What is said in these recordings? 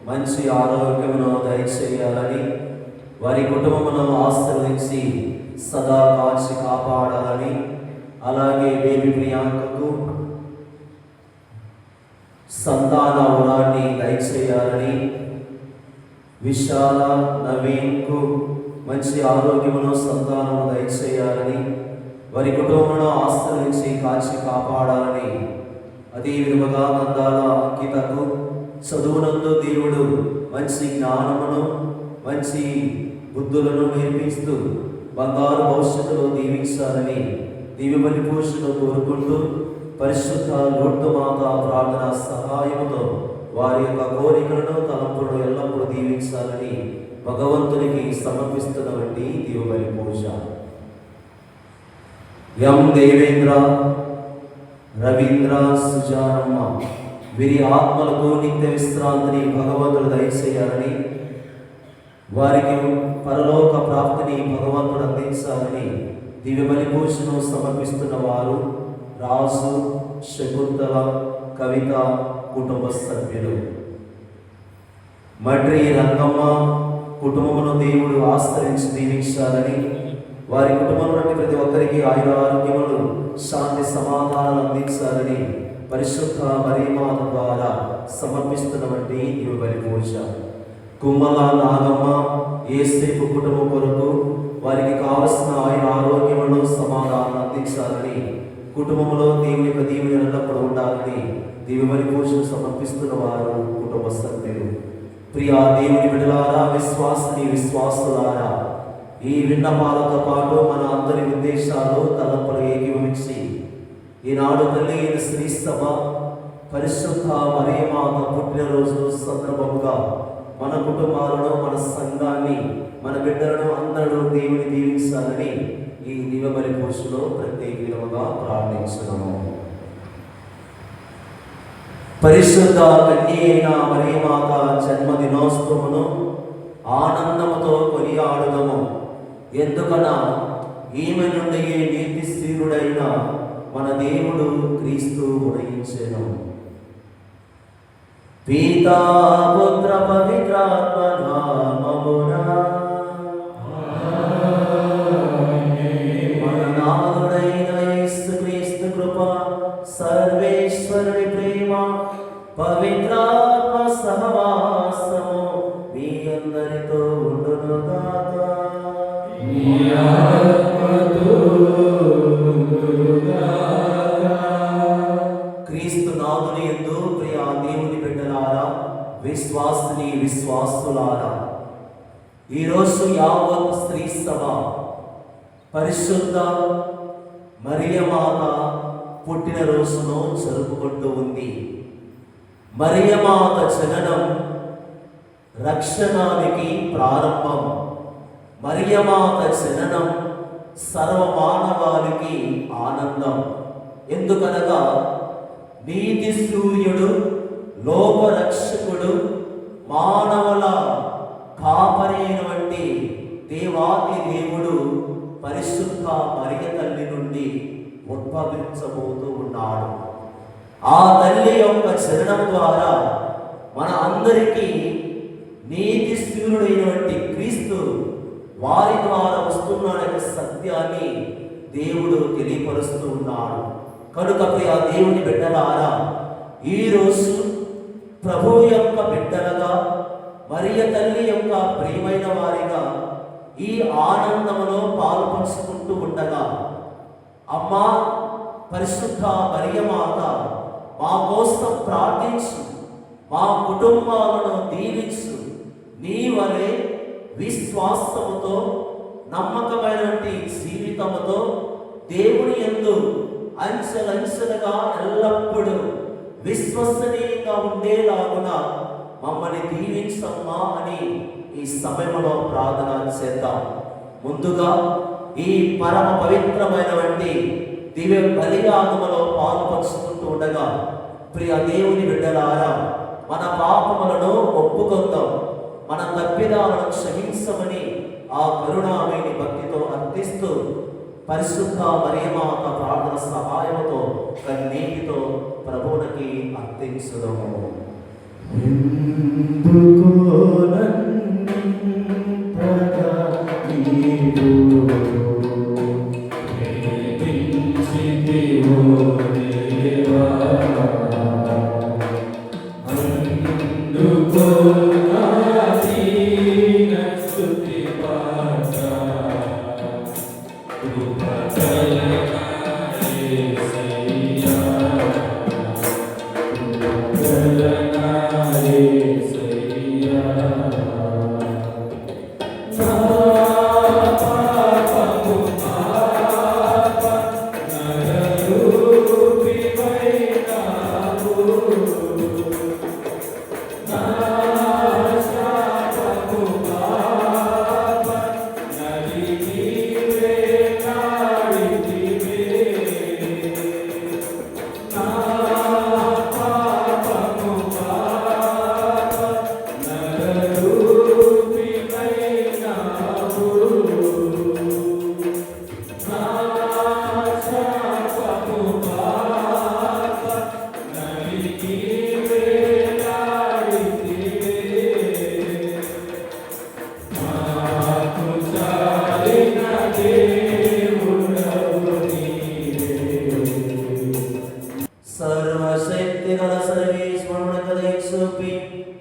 మంచి ఆరోగ్యమును దయచేయాలని, వారి కుటుంబమును ఆశీర్వదించి సదా కాచి కాపాడాలని, అలాగే బేబీ ప్రియాంకకు సంతాన వరాన్ని దయచేయాలని, విశాల నవీన్కు మంచి ఆరోగ్యమును సంతానము దయచేయాలని, వారి కుటుంబమును ఆశీర్వదించి కాచి కాపాడాలని, అదే విధముగా కందాల అంకితకు చదువునందు దేవుడు మంచి జ్ఞానమును మంచి బుద్ధులను నేర్పిస్తూ బంగారు భవిష్యత్తులో దీవించాలని దివ్యబలి పూజను కోరుకుంటూ పరిశుద్ధ లోటు మాత ప్రార్థన సహాయముతో వారి యొక్క కోరికలను తలంపులను ఎల్లప్పుడూ దీవించాలని భగవంతునికి సమర్పిస్తున్నటువంటి దివ్యబలి పూజ. ఎం దేవేంద్ర, రవీంద్ర, సుజానమ్మ వీరి ఆత్మలకు నిత్య విశ్రాంతిని భగవంతుడు దయచేయాలని, వారికి పరలోక ప్రాప్తిని భగవంతుడు అందించాలని దివ్యబలి పూజను సమర్పిస్తున్న వారు రాజు, శకుంతల, కవిత కుటుంబ సభ్యులు. మడ్రి రంగమ్మ కుటుంబమును దేవుడు ఆశ్రయించి దీవించాలని, వారి కుటుంబంలో ప్రతి ఒక్కరికి ఆయుర ఆరోగ్యములు శాంతి సమాధానాలు అందించాలని పరిశుద్ధ మరియమాత ద్వారా సమర్పిస్తున్నటువంటి దివ్యబలి పూజ. కుమ్మల నాగమ్మ యేసేపు కుటుంబం కొరకు వారికి కావలసిన ఆయుర ఆరోగ్యములు సమాధానం అందించాలని, కుటుంబంలో దేవుని యొక్క దీవెన ఎల్లప్పుడూ ఉండాలని దివ్యబలి పూజను సమర్పిస్తున్న వారు కుటుంబ సభ్యులు. ప్రియా దేవుని బిడ్డలారా, విశ్వాసులారా, ఈ విన్నపాలతో పాటు మన అందరి ఉద్దేశాలు తలంపులు ఏకీభవించి ఈనాడు తల్లి అయిన శ్రీ సభ పరిశుద్ధ మరియమాత పుట్టినరోజు సందర్భముగా మన కుటుంబాలను, మన సంఘాన్ని, మన బిడ్డలను అందరూ దేవుని దీవించాలని ఈ దివ్యబలి పూజలో ప్రత్యేక విధముగా ప్రార్థించున్నాము. పరిశుద్ధ కన్య అయిన మరియమాత జన్మదినోత్సవమును ఆనందముతో కొనియాడుదము. ఎందుకనా ఈమె నుండి నీతిశీలుడైన మన దేవుడు క్రీస్తు ఉదయించెను. పితా పుత్ర పవిత్రాత్మ నామమున మన నాథుడైన యేసుక్రీస్తు కృప, సర్వేశ్వరుని ప్రేమ, పవిత్రాత్మ సహవాసము మీ అందరితో ఉండునుగాక. క్రీస్తు నాథుని యందు ప్రియ దేవుని బిడ్డలారా, విశ్వాసులారా, ఈరోజు యావత్ స్త్రీ సభ పరిశుద్ధ మరియమాత పుట్టినరోజును జరుపుకుంటూ ఉంది. మరియమాత జననం రక్షణానికి ప్రారంభం. మరియమాత జననం సర్వమానవాళికి ఆనందం. ఎందుకనగా నీతి సూర్యుడు, లోకరక్షకుడు, మానవుల కాపరి అయినటువంటి దేవాది దేవుడు పరిశుద్ధ మరియ తల్లి నుండి ఉద్భవించబోతూ ఉన్నాడు. ఆ తల్లి యొక్క జననం ద్వారా మన అందరికీ నీతి సూర్యుడైనటువంటి క్రీస్తు వారి ద్వారా వస్తున్నాడనే సత్యాన్ని దేవుడు తెలియపరుస్తూ ఉన్నాడు. కనుక ప్రియ దేవుని బిడ్డలారా, ఈరోజు ప్రభు యొక్క బిడ్డలుగా, మరియ తల్లి యొక్క ప్రియమైన వారిగా ఈ ఆనందంలో పాల్పంచుకుంటూ ఉండగా, అమ్మా పరిశుద్ధ మరియమాత మా కోసం ప్రార్థించు, మా కుటుంబాలను దీవించు. నీ వలె విశ్వాసముతో నమ్మకమైనటువంటి జీవితముతో దేవుని యందు అంచెలంచెలుగా ఎల్లప్పుడూ విశ్వసనీయంగా ఉండేలాగున మమ్మల్ని దీవించమ్మా అని ఈ సమయంలో ప్రార్థన చేద్దాం. ముందుగా ఈ పరమ పవిత్రమైనటువంటి దివ్య బలియాగములో పాల్పంచుకుంటూ ఉండగా, ప్రియ దేవుని బిడ్డలారా, మన పాపములను ఒప్పుకొందాం, మన తప్పిదాలను క్షమించమని ఆ కరుణామయుని భక్తితో అర్థిస్తూ పరిశుద్ధ మరియమాత ప్రార్థన సహాయంతో కన్నీటితో ప్రభువునికి అర్థించుదము.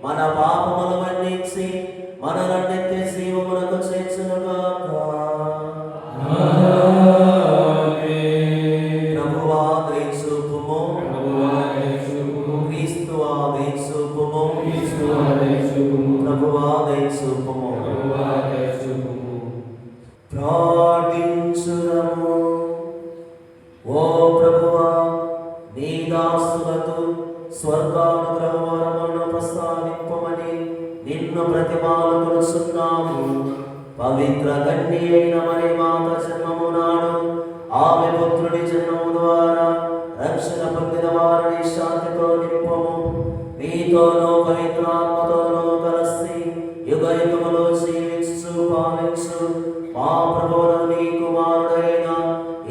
మన పాపములు మన్నించి మనల్ని జీవమునకు చేర్చునుగాక. ప్రభువా దయచూపుము, క్రీస్తువా దయచూపుము, ప్రభువా దయచూపుము. ప్రార్థించుదము. ఓ ప్రభువా, నీ దాసులకు స్వర్గానుగ్రహవరములను ప్రసాదింపమని నిన్ను ప్రతిమాలుకొనుచున్నాము. పవిత్ర కన్య అయిన మరియమాత జన్మము నాడు ఆమె పుత్రుని జన్మము ద్వారా రక్షణ పొందిన వారిని శాంతితో నింపము. నీతోనూ పవిత్రాత్మతోనూ కలిసి యుగ యుగములో జీవించు పాలించు మా ప్రభువును నీ కుమారుడైన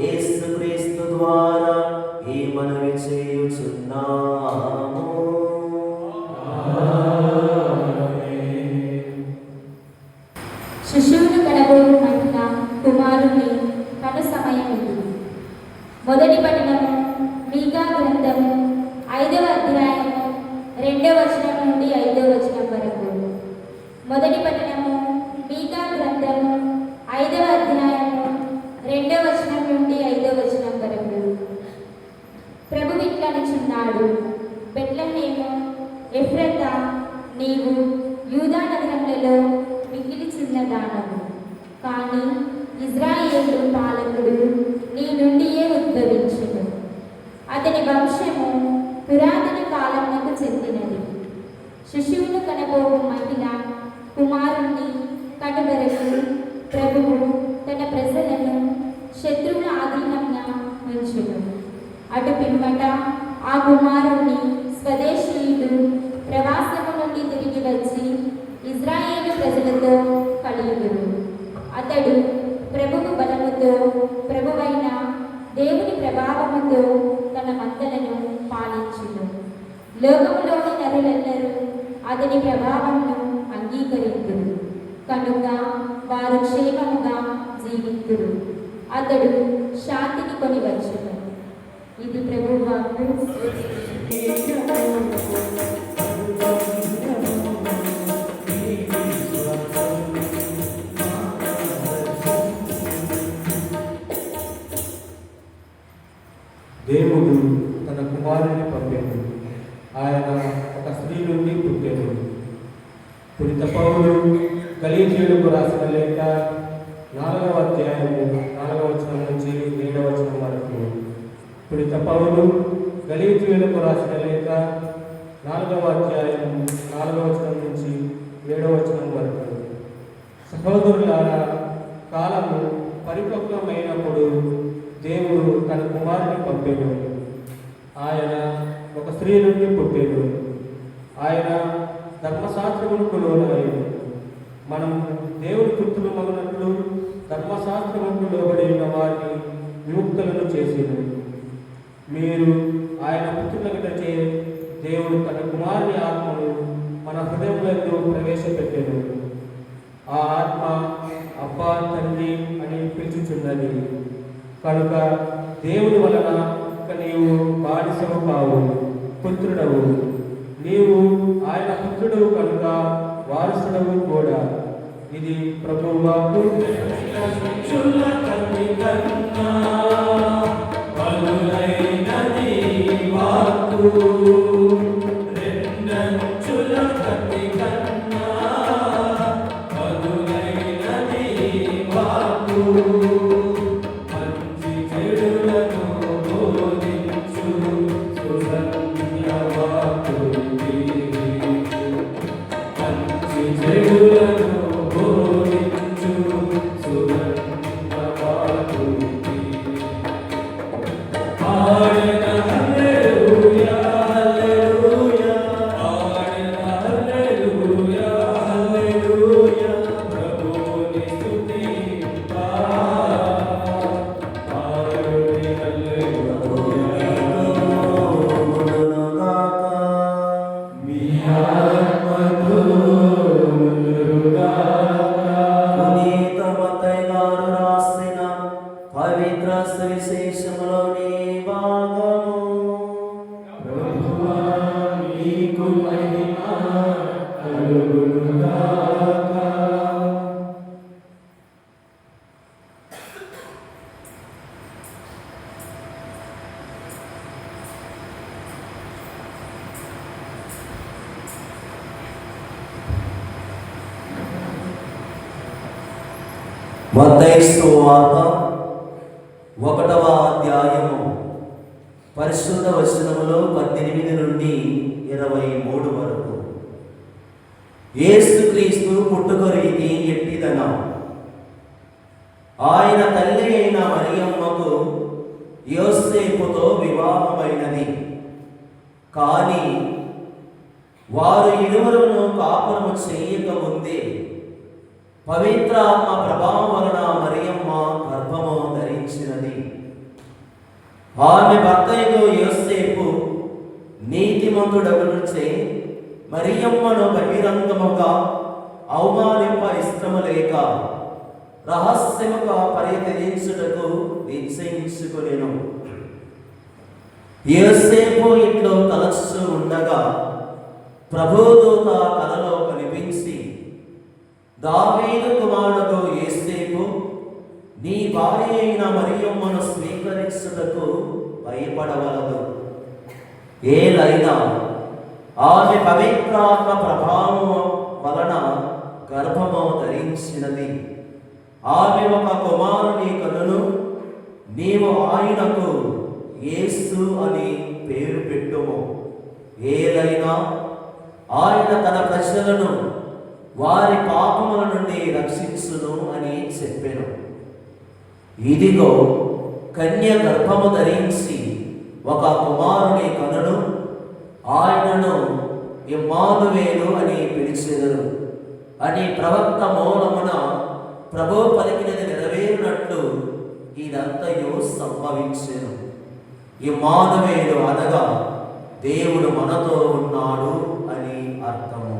యేసుక్రీస్తు ద్వారా ఈ మనవి చేయుచున్నాము. శిశువును కనబోవు మహిళ కుమారుని కను సమయం ఇది. మొదటి పఠనము మీకా గ్రంథము 5వ అధ్యాయము 2వ వచనం నుండి 5వ వచనం వరకు. మొదటి పఠనము మీకా గ్రంథము 5వ అధ్యాయము 2వ వచనం నుండి 5వ వచనం వరకు. ప్రభు ఇట్లనుచున్నాడు, బెత్లెహేము ఎఫ్రాతా, నీవు యూదా నగరములలో మిగిలి చిన్నదానము, కానీ ఇజ్రాయేలు పాలకుడు నీ నుండియే ఉద్భవించును. అతని వంశము పురాతన కాలమునకు చెందినది. శిశువును కనబోవు మహిళ కుమారుణ్ణి కనుగరకు ప్రభువు తన ప్రజలను శత్రువుల ఆధీనమున ఉంచును. అటు పిమ్మట ఆ కుమారుణ్ణి స్వదేశీయులు ప్రవాసము నుండి తిరిగి వచ్చి ఇజ్రాయేలు ప్రజలతో కలియుదురు. అతడు ప్రభువు బలముతో, ప్రభువైన దేవుని ప్రభావముతో తన మందలను పాలించును. లోకములోని నరులెల్లరూ అతని ప్రభావమును అంగీకరింతురు కనుక వారు క్షేమముగా జీవితురు. అతడు శాంతిని కొని వచ్చును. ఇది ప్రభువు వాక్కు. దేవుడు తన కుమారుని పంపాడు. ఆయన ఒక స్త్రీ నుండి పుట్టాడు. పురిత పౌలు గలీలీయులకు రాసిన లేఖ 4వ అధ్యాయము 4వ వచనం నుంచి 7వ వచనం వరకు. పురిత పౌలు గలీలీయులకు రాసిన లేఖ 4వ అధ్యాయము 4వ వచనం నుంచి 7వ వచనం వరకు. సహోదరులారా, కాలము పరిపక్వమైనప్పుడు దేవుడు తన కుమారుని పంపాడు. ఆయన ఒక స్త్రీ నుండి పుట్టాడు. ఆయన ధర్మశాస్త్రమునకు లోనయ్యాడు. మనం దేవుడి పుత్రులు మగనట్లు ధర్మశాస్త్రమునకు లోబడి ఉన్న వారిని విముక్తులను చేసేది. మీరు ఆయన పుత్రులకటచే దేవుడు తన కుమారుని ఆత్మను మన హృదయంలో ప్రవేశపెట్టాడు. ఆ ఆత్మ అబ్బా తండ్రి అని పిలుచుచున్నది. కనుక దేవుని వలన ఇక నీవు బానిసవు కావు, పుత్రుడవు. నీవు ఆయన పుత్రుడవు కనుక వారసుడవు కూడా. ఇది ప్రభువు వాక్కు. మత్తయి సువార్త 1వ అధ్యాయము పరిశుద్ధ వచనములో 18 నుండి 23 వరకు. యేసుక్రీస్తు పుట్టుక రీతి ఎట్టిదనా? ఆయన తల్లి అయిన మరియమ్మకు యోసేపుతో వివాహమైనది. కానీ వారు ఇరువురును కాపురము చేయక ముందే పవిత్రాత్మ ప్రభావం వలన మరియమ్మ గర్భము ధరించినది. ఆమె భర్తయగు యోసేపు నీతిమంతుడగునుచే మరియమ్మను బహిరంగముగా అవమానింప ఇష్టము లేక రహస్యముగా పరిత్యజించుటకు నిశ్చయించుకొనెను. యోసేపు ఇంట్లో తలచు ఉండగా ప్రభుదూత కలలో కనిపించి, దావీదు కుమారుడు యోసేపు, నీ భార్య అయిన మరియమ్మను స్వీకరించుటకు భయపడవలదు. ఏలైనా ఆమె పవిత్రాత్మ ప్రభావం వలన గర్భము ధరించినది. ఆమె ఒక కుమారుని కనును. నీవు ఆయనకు యేసు అని పేరు పెట్టుము. ఏలైనా ఆయన తన ప్రజలను వారి పాపముల నుండి రక్షించును అని చెప్పెను. ఇదిగో, కన్య గర్భము ధరించి ఒక కుమారుని కనును. ఆయనను ఇమ్మానువేలు అని పిలిచెదరు అని ప్రవక్త మూలమున ప్రభు పలికినది నెరవేరినట్లు ఇదంతయు సంభవించెను. ఇమ్మానువేలు అనగా దేవుడు మనతో ఉన్నాడు అని అర్థము.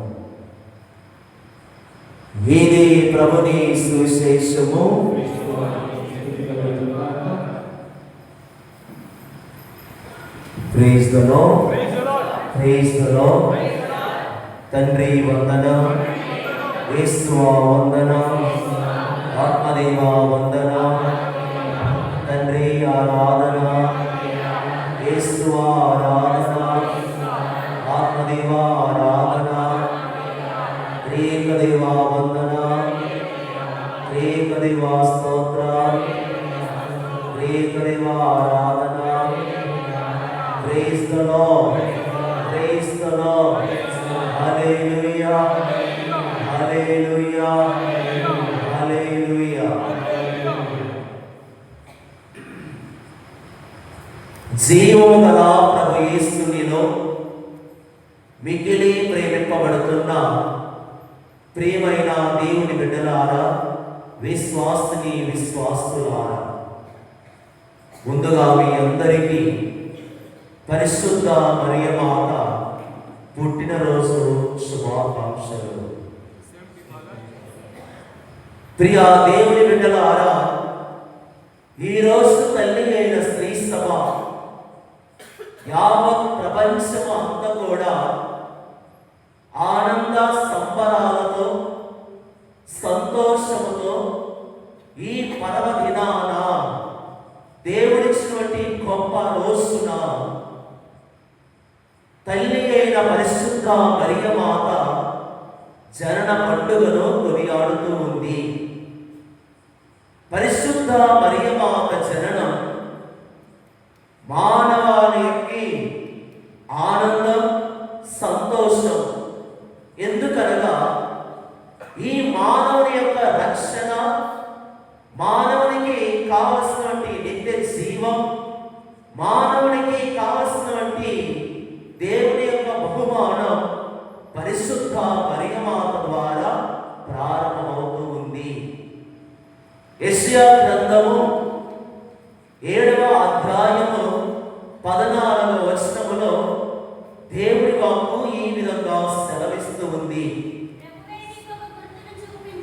ఇది ప్రభుని సువిశేషము. Praise the Lord. Praise the Lord. తండ్రి వందనం, యేసువా వందనం, ఆత్మదేవా వందనం, తండ్రి ఆరాధన, దేవా స్తోత్ర, దేవా ఆరాధన. Praise the lord, praise the lord. Hallelujah, hallelujah, hallelujah. జీవము గల ప్రభు యేసునిలో మిగిలి ప్రేమింపబడుతున్న ప్రియమైన దేవుని బిడ్డలారా, విశ్వాసిని విశ్వాసులారా, ముందుగా మీ అందరికీ పరిశుద్ధ మరియమాత పుట్టినరోజు శుభాకాంక్షలు. ప్రియ దేవుని బిడ్డలారా, ఈరోజు తల్లి అయిన స్త్రీ సభ యావత్ ప్రపంచం అంతా కూడా ఆనంద సంబరాలతో సంతోషముతో ఈ పర్వదినాన దేవుడిచ్చినటువంటి గొప్ప రోజున తల్లి అయిన పరిశుద్ధ మరియమాత జనన పండుగను కొనియాడుతూ ఉంది. పరిశుద్ధ మరియమాత జననం మానవాళికి ఆనందం, సంతోషం. ఎందుకనగా ఈ మానవుని యొక్క రక్షణ, మానవునికి కావలసినటువంటి నిత్య జీవం, మానవునికి కావలసినటువంటి దేవుని యొక్క బహుమానం పరిశుద్ధ మరియమాత ద్వారా ప్రారంభమవుతూ ఉంది. యెషయా గ్రంథము 7వ అధ్యాయము 14వ వచనములో దేవుని వాక్కు ఈ విధంగా సెలవిస్తూ ఉంది.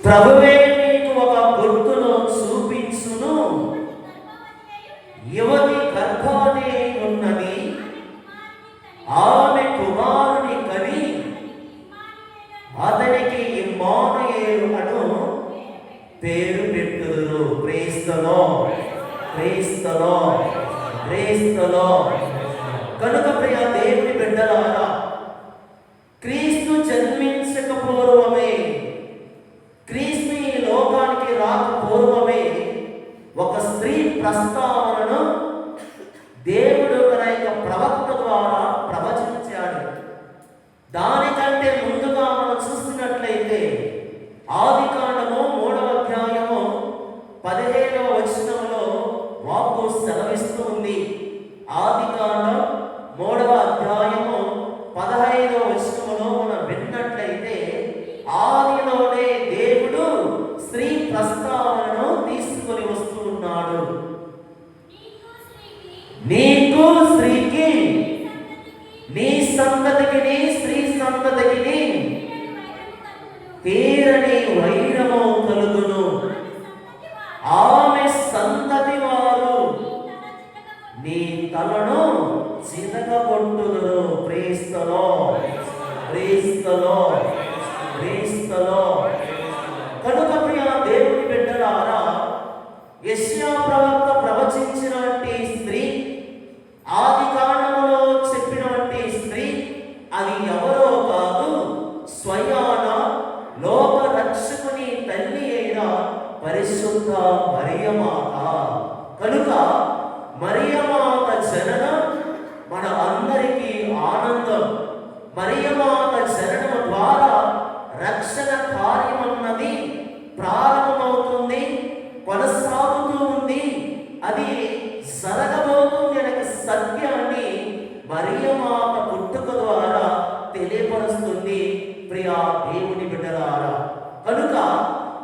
ప్రభువే నీకు ఒక గుర్తును చూపించును, యువతి గర్భవతి ఉన్నది, ఆమె కుమారుని కని అతనికి ఇమ్మానుయేలు అను పేరు పెట్టుదురు. Praise the lord, praise the lord, praise the lord. కనుక ప్రియ దేవుని బిడ్డలారా, క్రీస్తు జన్మించక పూర్వమే, క్రీస్తు ఈ లోకానికి రాక పూర్వమే ఒక స్త్రీ ప్రస్తావనను దేవుడు తన యొక్క ప్రవక్త ద్వారా ప్రవచించాడు. దానికంటే ముందుగా మనం చూస్తున్నట్లయితే ఆదికాండము 3వ అధ్యాయము 15వ వచనంలో వాక్కు సెలవిస్తూ ఉంది. ఆదికాండం 3వ అధ్యాయము 15వ వచనంలో మనం విన్నట్లయితే ఆదిలోనే దేవుడు స్త్రీ ప్రస్తావనను తీసుకొని వస్తూ ఉన్నాడు. నీకు స్త్రీకి, నీ సంతతికి, స్త్రీ సంతతికి తీరని వైరము కలుగును, ఆమె సంతతి వారు నీ తలను చితకగొట్టుదురు. Praise the lord, praise the lord, praise the lord. కనుక ప్రియ దేవుని బిడ్డలారా, యెషయా ప్రవక్త ప్రవచించినటువంటి స్త్రీ, ఆది కాండములో చెప్పినటువంటి స్త్రీ, అది ఎవరో కాదు, స్వయాన లోక రక్షకుని తల్లి అయిన పరిశుద్ధ మరియమాత. కనుక మరియమాత జననం మన అందరికీ ఆనందం. మరియమాత జననం ద్వారా రక్షణ కార్యమన్నది ప్రారంభమవుతుంది, కొనసాగుతూ ఉంది. అది జరగబోతుంది అనే సత్యాన్ని మరియమాత పుట్టుక ద్వారా తెలియపరుస్తుంది. ప్రియా దేవుని బిడ్డలారా, కనుక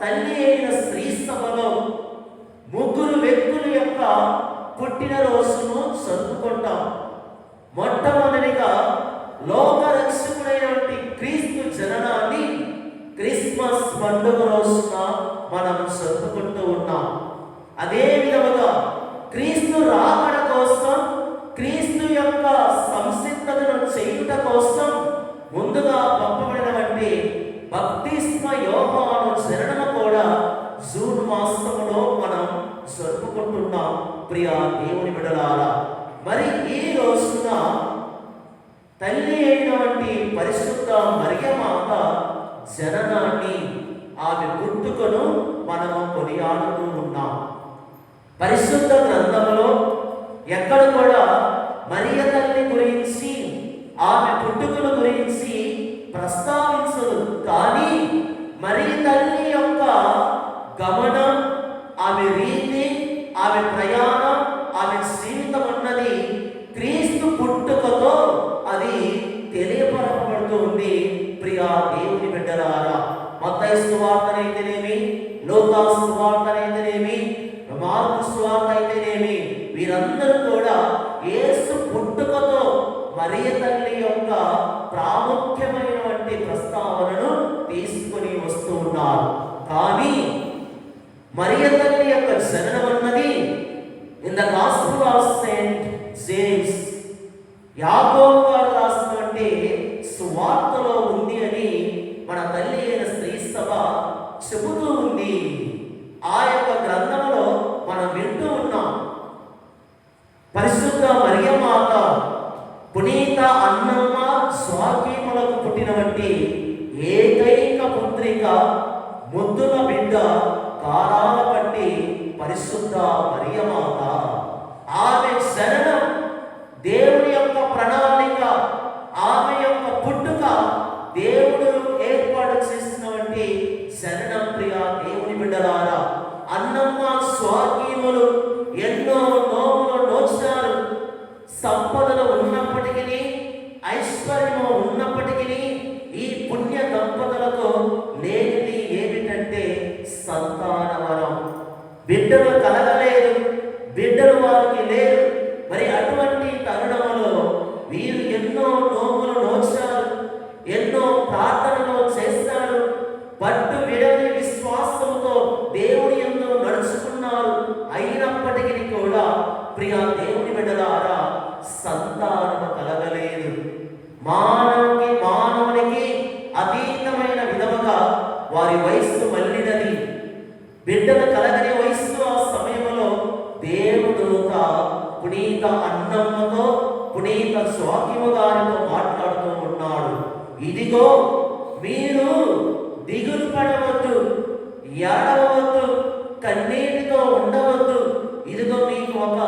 తల్లి అయిన స్త్రీ సభలో 3 వ్యక్తుల యొక్క పుట్టినరోజును జరుపుకుంటాం. మొట్టమొదటిగా లోక రక్షకుడైనటువంటి క్రీస్తు జననాన్ని క్రిస్మస్ పండుగ రోజున మనం జరుపుకుంటూ ఉన్నాం. అదే విధముగా క్రీస్తు రాకడ కోసం, క్రీస్తు యొక్క సంసిద్ధతను చేయుట కోసం ముందుగా పంపబడినటువంటి బప్తిస్మ యోహాను జననం కూడా జూన్ మాసంలో మనం జరుపుకుంటున్నాం. ప్రియ దేవుని బిడ్డలారా, మరి ఈ రోజున తల్లి అయినటువంటి పరిశుద్ధ మరియమాత జననాన్ని, ఆమె పుట్టుకను మనము కొనియాడుతూ ఉన్నాం. పరిశుద్ధ గ్రంథంలో ఎక్కడ కూడా మరియ తల్లి గురించి, ఆమె పుట్టుకల గురించి ప్రస్తావించదు. కానీ మరియ తల్లి యొక్క గమనం, ఆమె రీతి, ఆమె ప్రయాణం, ఆమె జీవితం అన్నది క్రీస్తు పుట్టుకతో అది తెలియపరచబడుతుంది. ప్రియా దేవుని బిడ్డలారా, మత్తయి సువార్తనైతేనేమి, లూకా సువార్తనైతేనేమి, మార్కు సువార్త అయితేనేమి, వీరందరూ కూడా యేసు పుట్టుకతో మరియ తల్లి యొక్క ప్రాముఖ్యమైనటువంటి ప్రస్తావనను తీసుకొని వస్తూ ఉన్నారు. కానీ మరియ తల్లి యొక్క జననం అన్నది in the gospel of Saint James, యాకోబు గారు రాసినటువంటి సువార్తలో ఉంది అని మన తల్లి అయిన స్త్రీ సభ చెబుతూ ఉంది. ఆ యొక్క గ్రంథంలో మనం వింటూ ఉన్నాం. పరిశుద్ధ మరియమాత పునీత అన్నమ్మ స్వాకీములకు పుట్టినటువంటి ఏకైక పుత్రిక, ముద్దుల బిడ్డ, కాలాల పట్టి పరిశుద్ధ మరియమాత. ఆమె శరణం దేవుని యొక్క ప్రణాళిక, ఆమె యొక్క పుట్టుక దేవుడు ఏర్పాటు చేసినటువంటి శరణం. ప్రియ దేవుని బిడ్డలారా, అన్నమ్మ స్వాకీములు ఎన్నో నోములు నోచారు. సంపదలు ఉన్నప్పటికీ, ఐశ్వర్యము ఉన్నప్పటికీ, ఈ పుణ్య దంపతులతో లేనిది ఏమిటంటే సంతానవరం. బిడ్డలు కలగలేదు, బిడ్డలు వారికి లేరు. మరి అటువంటి తరుణములో వీరు ఎన్నో నోములు నోచారు, ఎన్నో ప్రార్థనలు చేశారు, పట్టు విడని విశ్వాసంతో దేవుని యందు నడుచుకున్నారు. అయినప్పటికీ కూడా ప్రియా దేవుని బిడ్డలారా, సంతానము కలగలేదు. మానవునికి అతీతమైన విధముగా వారి వయస్సు మళ్ళినది. బిడ్డలు కలగని వయస్సు ఆ సమయంలో దేవదూత పునీత అన్నమ్మతో, పునీత స్వాకిము గారితో మాట్లాడుతూ ఉన్నాడు. ఇదిగో మీరు దిగులు పడవద్దు, ఏడవద్దు, కన్నీటితో ఉండవద్దు. ఇదిగో మీకు ఒక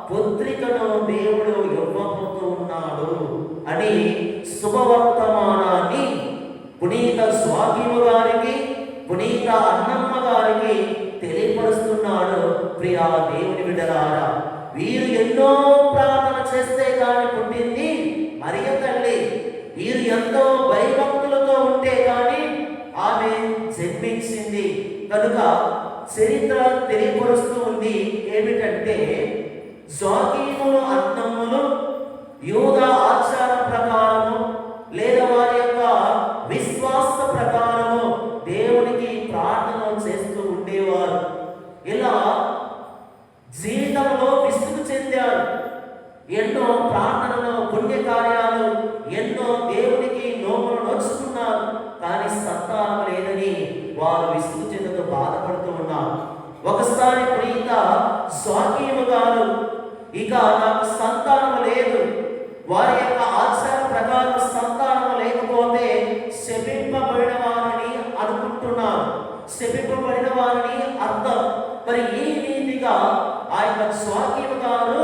పుత్రికను దేవుడు ఇవ్వబోతూ ఉన్నాడు అని శుభవర్తమానాన్ని పునీత స్వాకిము గారికి, పునీత అన్నమ్మ గారికి తెలియపరుస్తున్నాడు. ప్రియా దేవుని బిడ్డలారా, వీరు ఎన్నో ప్రార్థన చేస్తే కానీ పుట్టింది మరియ తల్లి. వీరు ఎంతో భయభక్తులతో ఉంటే కానీ ఆమె జన్మించింది. కనుక చరిత్ర తెలియపరుస్తూ ఉంది ఏమిటంటే, స్వాకీములు అన్నమ్ములు యూదా ఆచారం ప్రకారము లేదా వారి యొక్క విశ్వాస ప్రకారము దేవునికి ప్రార్థన చేస్తూ ఉండేవారు. ఇలా జీవితంలో విసుగు చెందారు. ఎన్నో ప్రార్థనలు, పుణ్యకార్యాలు, ఎన్నో దేవునికి నోములు నడుచుకున్నారు. కానీ సంతానం లేదని వారు విసుగు చెందుతూ బాధపడుతూ ఉన్నారు. ఒకసారి పునీత స్వాకీము గారు, ఇక నాకు సంతానం లేదు, వారి యొక్క ఆచార ప్రకారం సంతానం లేకపోతే శపింపబడిన వారిని అనుకుంటున్నారు. శపింపబడిన వారిని అర్థం. మరి ఈ రీతిగా ఆ యొక్క స్వాకీము గారు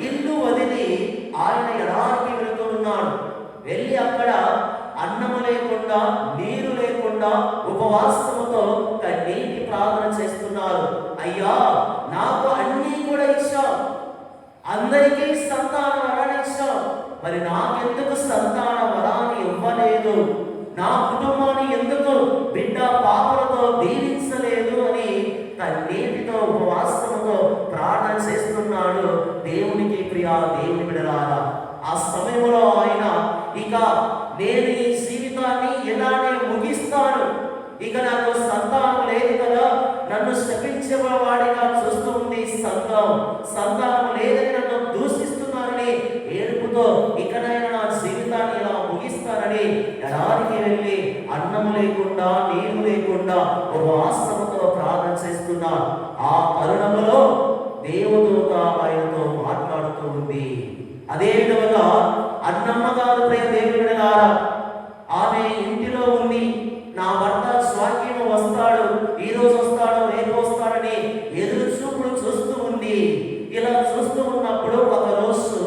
ఇల్లు వదిలి ఆయన ఎడారికి వెళుతూ ఉన్నాడు. వెళ్ళి అక్కడ అన్నము లేకుండా, నీరు లేకుండా ఉపవాసముతో కన్నీటి ప్రార్థన చేస్తున్నారు. అయ్యా, నాకు అన్నీ కూడా ఇచ్చావు, అందరికీ సంతాన వరాన్ని ఇచ్చావు, మరి నాకెందుకు సంతాన వరాన్ని ఇవ్వలేదు? నా కుటుంబాన్ని ఎందుకు బిడ్డ పాపలతో దీవించలేదు అని కన్నీటితో ఉపవాసముతో ప్రార్థన చేస్తున్నాడు దేవునికి. ప్రియా దేవుని బిడ్డలారా, ఆ సమయంలో ఆయన ఇక నేను ఈ జీవితాన్ని ఎలానే ముగిస్తాను, ఇక నాకు సంతానం లేదు కదా, నన్ను శపించేవాడిగా చూస్తూ ఉంది సంఘం, సంతానం లేదని నన్ను దూషిస్తున్నారని ఏడుపుతో ఇకనైనా నా జీవితాన్ని ఇలా ముగిస్తానని ఎడారికి వెళ్ళి అన్నం లేకుండా, నీరు లేకుండా ఉపవాసముతో ప్రార్థన చేస్తున్నాడు. ఆ తరుణంలో దేవదూత ఆయనతో మాట్లాడుతూ ఉంది. అదే విధముగా అన్నమ్మ గారు ప్రియ దేవుని బిడ్డలారా, ఆమె ఇంటిలో ఉంది. నా భర్త స్వాకీము వస్తాడు, ఈ రోజు వస్తాడు, ఉంది. ఇలా చూస్తూ ఉన్నప్పుడు ఒక రోజు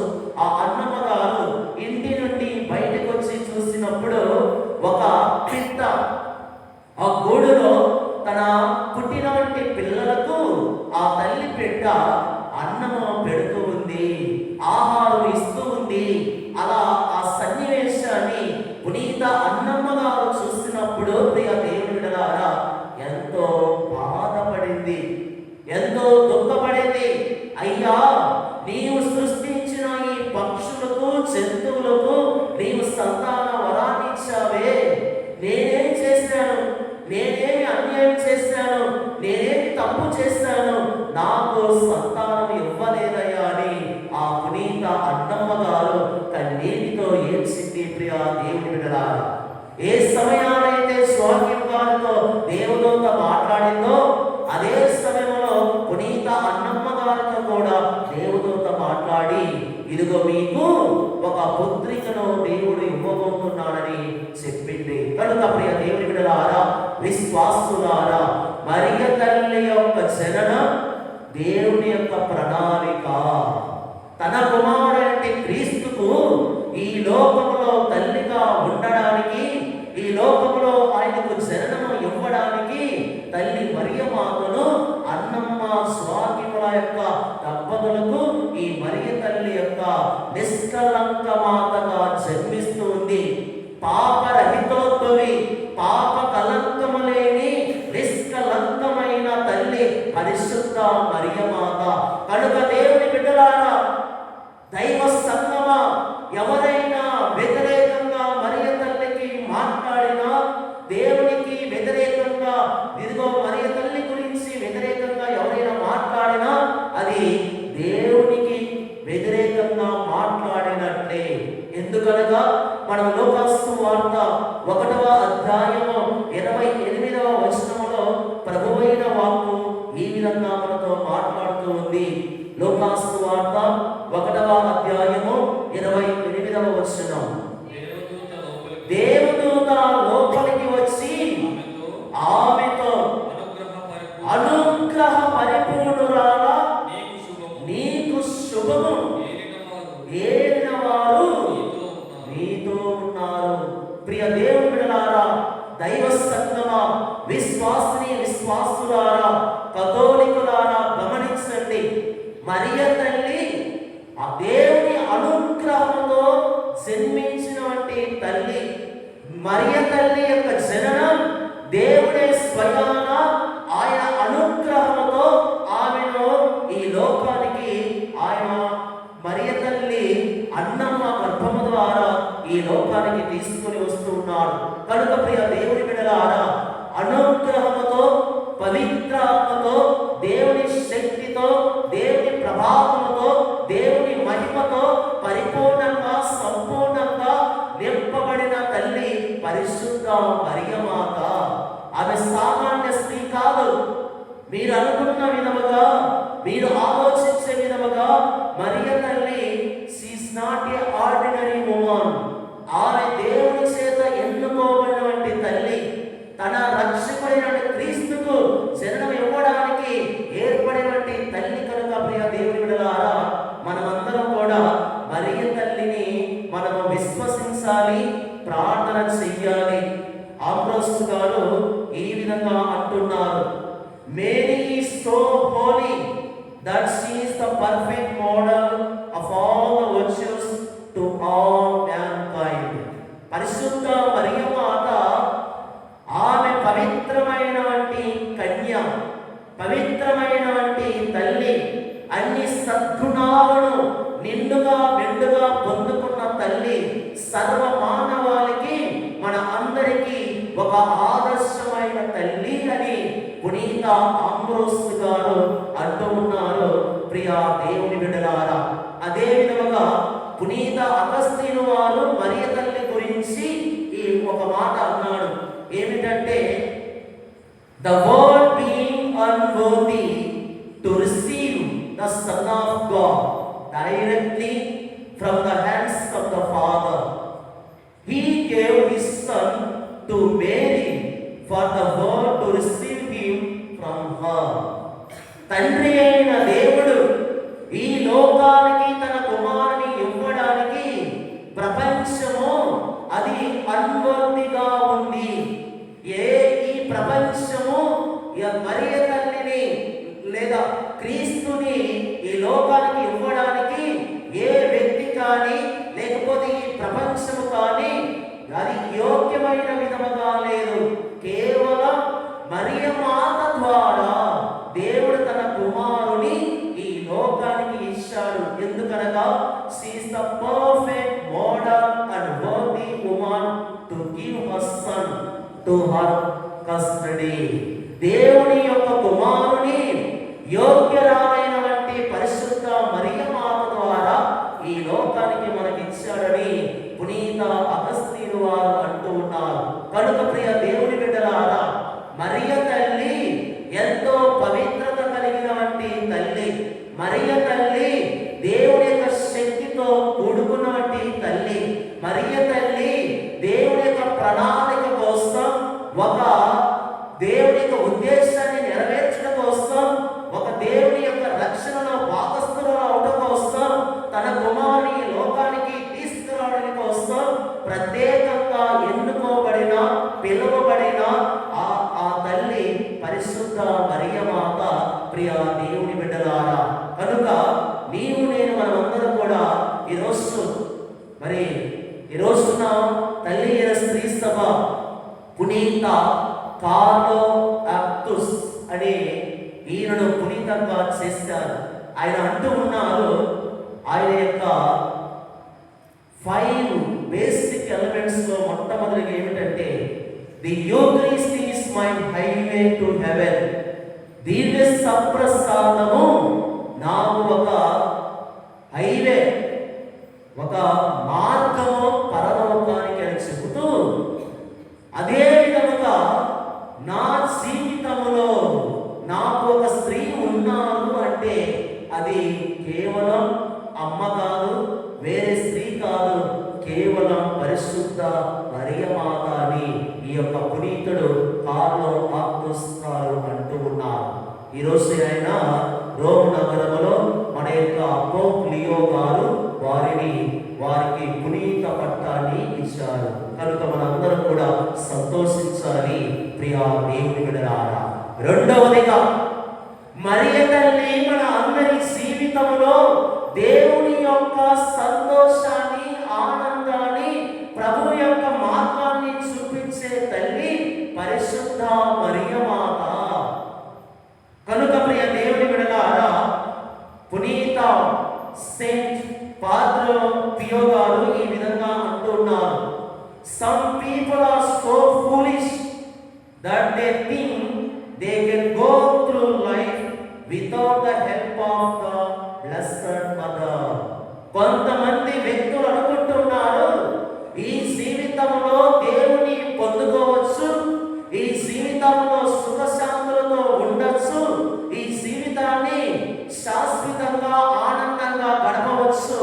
ఆ అన్నమ్మ గారు ఇంటి నుండి బయటకు వచ్చి చూసినప్పుడు ఒక పిట్ట ఆ గూడులో తన పుట్టినటువంటి పిల్లలకు ఆ తల్లి పెట్ట అన్నము పెడుతూ ఉంది, ఆహారం ఇస్తూ ఉంది. అలా ఆ సన్నివేశాన్ని పునీత అన్నమ్మ గారు చూసినప్పుడు ప్రియ దేవుని బిడ్డలారా ఎంతో బాధపడింది, ఎంతో దుఃఖపడింది. అయ్యా, నీవు సృష్టించిన ఈ పక్షులకు జంతువులకు నీవు సంతాన వరాన్ని ఇచ్చావే, నేనేం చేశాను, నేనేమి అన్యాయం చేశాను, నేనేమి తప్పు చేశాను, నాకు సంతానం ఇవ్వలేదయ్యా అని ఆ పునీత అన్నమ్మ గారు కన్నీటితో ఏడ్చింది. ప్రియా దేవుని బిడ్డలారా, ఏ సమయానైతే స్వామి గారితో దేవుదూత మాట్లాడిందో అదే సమయంలో పునీత అన్నమ్మ గారితో కూడా దేవుదూత మాట్లాడి, ఇదిగో మీకు ఒక పుత్రికను దేవుడు ఇవ్వబోతున్నాడని చెప్పింది. కనుక ప్రియ దేవుని బిడ్డలారా, విశ్వాసులారా, మరియ తల్లి యొక్క జననం దేవుని యొక్క ప్రణాళిక. తన కుమారుడైన క్రీస్తుకు ఈ లోకంలో తల్లిగా ఉండడానికి, ఈ లోకంలో ఆయనకు జననము ఇవ్వడానికి తల్లి మరియమాతను అన్నమ్మ స్వామిముల యొక్క దంపతులకు ఈ మరియ తల్లి యొక్క నిష్కలంక మాతగా జన్మిస్తూ ఉంది. పాపరహితోద్భవి, పాప కలంకము లేని నిష్కలంకమైన తల్లి పరిశుద్ధ మరియమాత. కనుక దేవుని బిడ్డలారా, దైవ సంగమా, ఎవరైనా వ్యతిరేకంగా మరియ తల్లికి మాట్లాడినా, దేవునికి వ్యతిరేకంగా, ఇదిగో మరియ తల్లి గురించి వ్యతిరేకంగా ఎవరైనా మాట్లాడినా అది దేవునికి వ్యతిరేకంగా మాట్లాడినట్లే. ఎందుకనగా మనం లోకాసు వార్త 1వ అధ్యాయము 28వ వచనములో ప్రభువైన వాక్కు ఈ విధంగా మనతో మాట్లాడుతూ ఉంది. లోకాసు వార్త 1వ అధ్యాయము 28వ వచనం, దేవదూత లోపలికి వచ్చి ఆమెతో, అనుగ్రహ పరిపూర్ణురాలా, నీకు శుభము, ఏలిన వారు నీతో ఉన్నారు. ప్రియ దేవుని బిడ్డలారా, దైవ సంగమా, విశ్వాసిని విశ్వాసులారా, కథోలికులారా, గమనించండి. మరియ తల్లి ఆ దేవుని అనుగ్రహంతో జన్మించినటువంటి తల్లి. మరియ తల్లి యొక్క జననం దేవుడే స్వయాన ఆయన అనుగ్రహంతో ఆమెను ఈ లోకానికి, ఆయన మరియ తల్లి అన్నమ్మ గర్భము ద్వారా ఈ లోకానికి తీసుకుని వస్తూ ఉన్నాడు. కనుక ప్రియ దేవుని బిడ్డలారా, అనుగ్రహముతో, పవిత్రాత్మతో, దేవుని శక్తితో, దేవుని ప్రభావముతో, దేవుని మహిమతో పరిపూర్ణంగా సంపూర్ణంగా నింపబడిన తల్లి పరిశుద్ధ మరియమాత. ఆమె సామాన్య స్త్రీ కాదు. మీరు అనుకున్న విధముగా, మీరు ఆలోచించే విధముగా మరియ తల్లి she is not a ordinary woman. ఆమె దేవుని చేత ఎన్నుకోబడినటువంటి తల్లి. తన రక్షకుడైన క్రీస్తుకు జననం ఇవ్వడానికి ఏర్పడినటువంటి తల్లి. కనుక ప్రియ దేవుని బిడ్డలారా, మనమందరం కూడా మరియ తల్లిని మనము విశ్వసించాలి, ప్రార్థన చెయ్యాలి. ఆంబ్రోస్ గారు ఈ విధంగా అంటున్నారు, Mary is so holy that she is the perfect model of all the virtues to all mankind. పరిశుద్ధ మరియమాత ఆమె పవిత్రమైనటువంటి కన్య, పవిత్రమైనటువంటి తల్లి, అన్ని సద్గుణాలను నిండుగా మెండుగా పొందుకున్న తల్లి, సర్వ మానవాళికి, మన అందరికీ ఒక ఆదర్శమైన తల్లి అని పునీత ఆంబ్రోస్ గారు అంటూ ఉన్నారు. ప్రియా దేవుని బిడ్డలారా, అదే విధముగా పునీత అగస్తీను వారు మరియ తల్లి గురించి ఈ ఒక మాట అన్నాడు. ఏమిటంటే, the world being unworthy to receive the Son of God directly from the hands of the Father, He gave His Son to Mary for the world to receive Him from her. తండ్రి అయిన దేవుడు క్రీస్తుని ఈ లోకానికి ఇవ్వడానికి ఏ వ్యక్తి కానీ లేకపోతే ఈ ప్రపంచము కానీ అది యోగ్యమైన విధముగా లేదు. కేవలం మరియ మాత ద్వారా దేవుడు తన కుమారుని ఈ లోకానికి ఇచ్చాడు. ఎందుకనగా she is the perfect model and worthy woman to give her son to her custody. దేవుని యొక్క కుమారుని యోగ్యరాలైన వంటి పరిశుద్ధ మరియ మాత ద్వారా ఈ లోకానికి మనకి ఇచ్చాడని పునీత అగస్తీను వారు అంటూ ఉన్నారు. కనుక ప్రియ దేవుని బిడ్డలారా, మరియ తల్లి ఎంతో పవిత్రత కలిగిన వంటి తల్లి. మరియ తల్లి దేవుని యొక్క శక్తితో కూడుకున్నటువంటి తల్లి. మరియ తల్లి దేవుని యొక్క ప్రణాళిక కోసం, ఒక దేవుని యొక్క ఉద్దేశాన్ని నెరవేర్చడం కోసం, ఒక దేవుని యొక్క రక్షణలో భాగస్థులు అవడం కోసం, తన కుమారుని లోకానికి తీసుకురావడం కోసం ప్రత్యేకంగా ఎన్నుకోబడిన, పిలువబడిన ఆ తల్లి పరిశుద్ధ మరియ మాత. ప్రియ దేవుని బిడ్డలారా, కనుక నీవు నేను మనమందరం కూడా ఈ రోజున తల్లి అయిన స్త్రీ సభ పునీత కార్లో యాక్టుస్ అనే ఈయనను పునీతంగా చేశారు. ఆయన అంటూ ఉన్నారు, ఆయన యొక్క 5 బేసిక్ ఎలిమెంట్స్ లో మొట్టమొదటిగా ఏమిటంటే, the Eucharist is my highway to heaven. దివ్య సప్రసాదము నాకు ఒక హైవే, ఒక మార్గము పరలోకానికి అని చెబుతూ, అదే విధముగా నా జీవితంలో నాకు ఒక స్త్రీ ఉన్నారు అంటే అది కేవలం అమ్మ కాదు, వేరే స్త్రీ కాదు, కేవలం పరిశుద్ధ మరియ మాత అని ఈ యొక్క పునీతుడు కార్లో ఆక్తుస్తారు అంటూ ఉన్నారు. ఈరోజు ఆయన రోమ్ నగరంలో మన యొక్క పోప్ లియో గారు వారికి పునీత పట్టాన్ని ఇచ్చారు. కనుక మనందరం కూడా సంతోషించాలి ప్రియా దేవుని బిడ్డలారా. రెండవదిగా మరియ తల్లి మన అందరి జీవితంలో దేవుని యొక్క సంతోషాన్ని, ఆనందాన్ని, ప్రభు యొక్క మార్గాన్ని చూపించే తల్లి పరిశుద్ధ మరియ మాత. కనుక ప్రియ దేవుని బిడ్డలారా, పునీత సెయింట్ పాద్రో పియో గారు ఈ విధంగా అంటున్నారు, some people are so foolish that they think they can go through life without the help of the blessed mother. కొంతమంది వ్యక్తులు అనుకుంటున్నారు, ఈ జీవితంలో దేవుని పొందుకోవచ్చు, ఈ జీవితంలో సుఖశాంతులతో ఉండొచ్చు, ఈ జీవితాన్ని శాశ్వతంగా ఆనందంగా గడపవచ్చు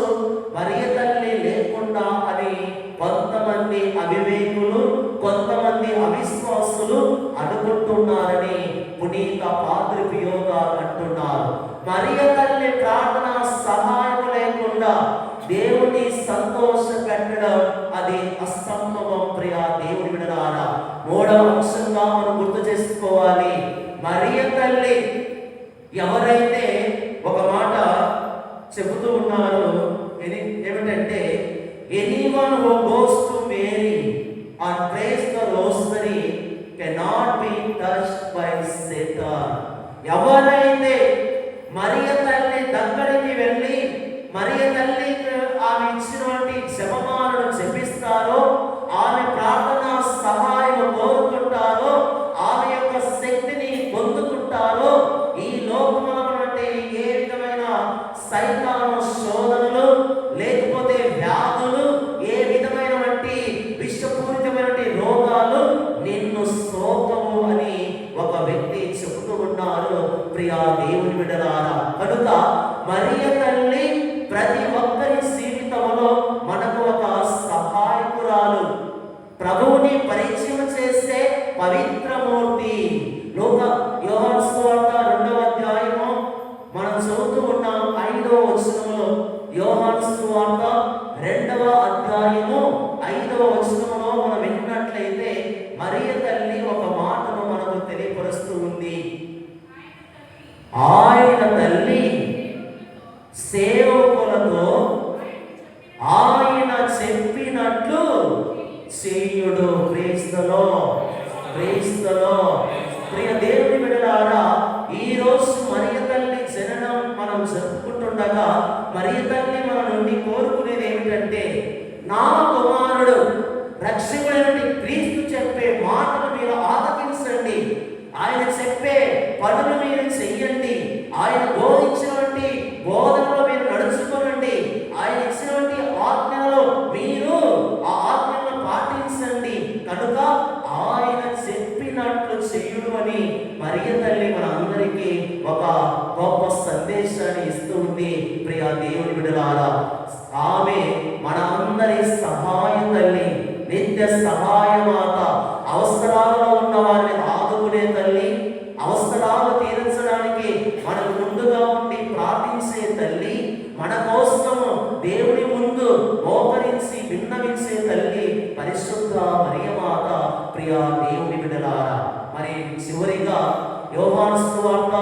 మరియ తల్లి లేకుండా అని కొంతమంది అవివేకులు, కొంతమంది అవిశ్వాసులు అనుకుంటున్నారని పునీత పాద్రి పియో గారు అంటున్నారు. మరియ తల్లి ప్రార్థన సహాయం లేకుండా దేవుని సంతోష పెట్టడం అది అసంభవం. ప్రియ దేవుని బిడ్డలారా, మూడవ అంశంగా మనం గుర్తు చేసుకోవాలి, మరియ తల్లి ఎవరైతే ఒక మాట చెబుతూ ఉన్నారు, ఏమిటంటే, anyone who goes to Mary and prays the rosary cannot be touched by Satan. ఎవరైతే మరియ తల్లి దగ్గరికి వెళ్ళి మరియ తల్లికి ఆమె ఇచ్చినటువంటి జపమాలను జపిస్తారో, ఆమె ప్రార్థన సహాయం కోరుకుంటారో, ఆమె యొక్క శక్తిని పొందుకుంటారో, ఈ లోకంలో ఏ విధమైన సైతాను శోధనలు లేకపోతే వ్యాధులు, ఏ విధమైనటువంటి విషపూరితమైనటువంటి రోగాలు నిన్ను సోకము అని ఒక వ్యక్తి చెబుతూ ఉన్నారు. ప్రియా దేవుని బిడ్డలారా, కనుక మరియ తల్లి ప్రతి ఒక్కరి జీవితంలో మనకు ఒక సహాయకురాలు, ప్రభువుని పరిచయం చేసే పవిత్రమూర్తి. యోహాను సువార్త 2వ అధ్యాయము మనం చదువుతూ ఉన్నాం 5వ వచనంలో. యోహాను సువార్త 2వ అధ్యాయము 5వ వచనంలో మనం విన్నట్లయితే మరియ తల్లి ఒక మాటను మనకు తెలియపరుస్తూ ఉంది. ఆయన తల్లి మనం జరుపుకుంటుండగా మరియ తల్లి మన నుండి కోరుకునేది ఏమిటంటే, నా కుమారుడు రక్షకుడైనటువంటి క్రీస్తు చెప్పే మాటలు మీరు ఆలకించండి, ఆయన చెప్పే పనులు మీరు చెయ్యండి, ఆయన బోధించినటువంటి బోధనలో మీరు నడుచుకోనండి, ఆయన ఇచ్చినటువంటి ఆజ్ఞలలో మీరు ఆ ఆజ్ఞలను పాటించండి, కనుక ఆయన చెప్పినట్లు చెయ్యుడు అని మరియ తల్లి మన అందరికీ ఒక గొప్ప సందేశాన్ని ఇస్తూ ఉంది. ప్రియ దేవుని బిడ్డలారా, ఆమె మన అందరి సహాయ తల్లి, నిత్య సహాయమాత, అవసరాలలో ఉన్న వారిని ఆదుకునే తల్లి, అవసరాలు తీర్చడానికి మనకు ముందుగా ఉండి ప్రార్థించే తల్లి, మన కోసము దేవుని ముందు మోకరించి విన్నవించే తల్లి పరిశుద్ధ మరియమాత. ప్రియ దేవుని బిడ్డలారా, మరి చివరిగా యోహాను సువార్త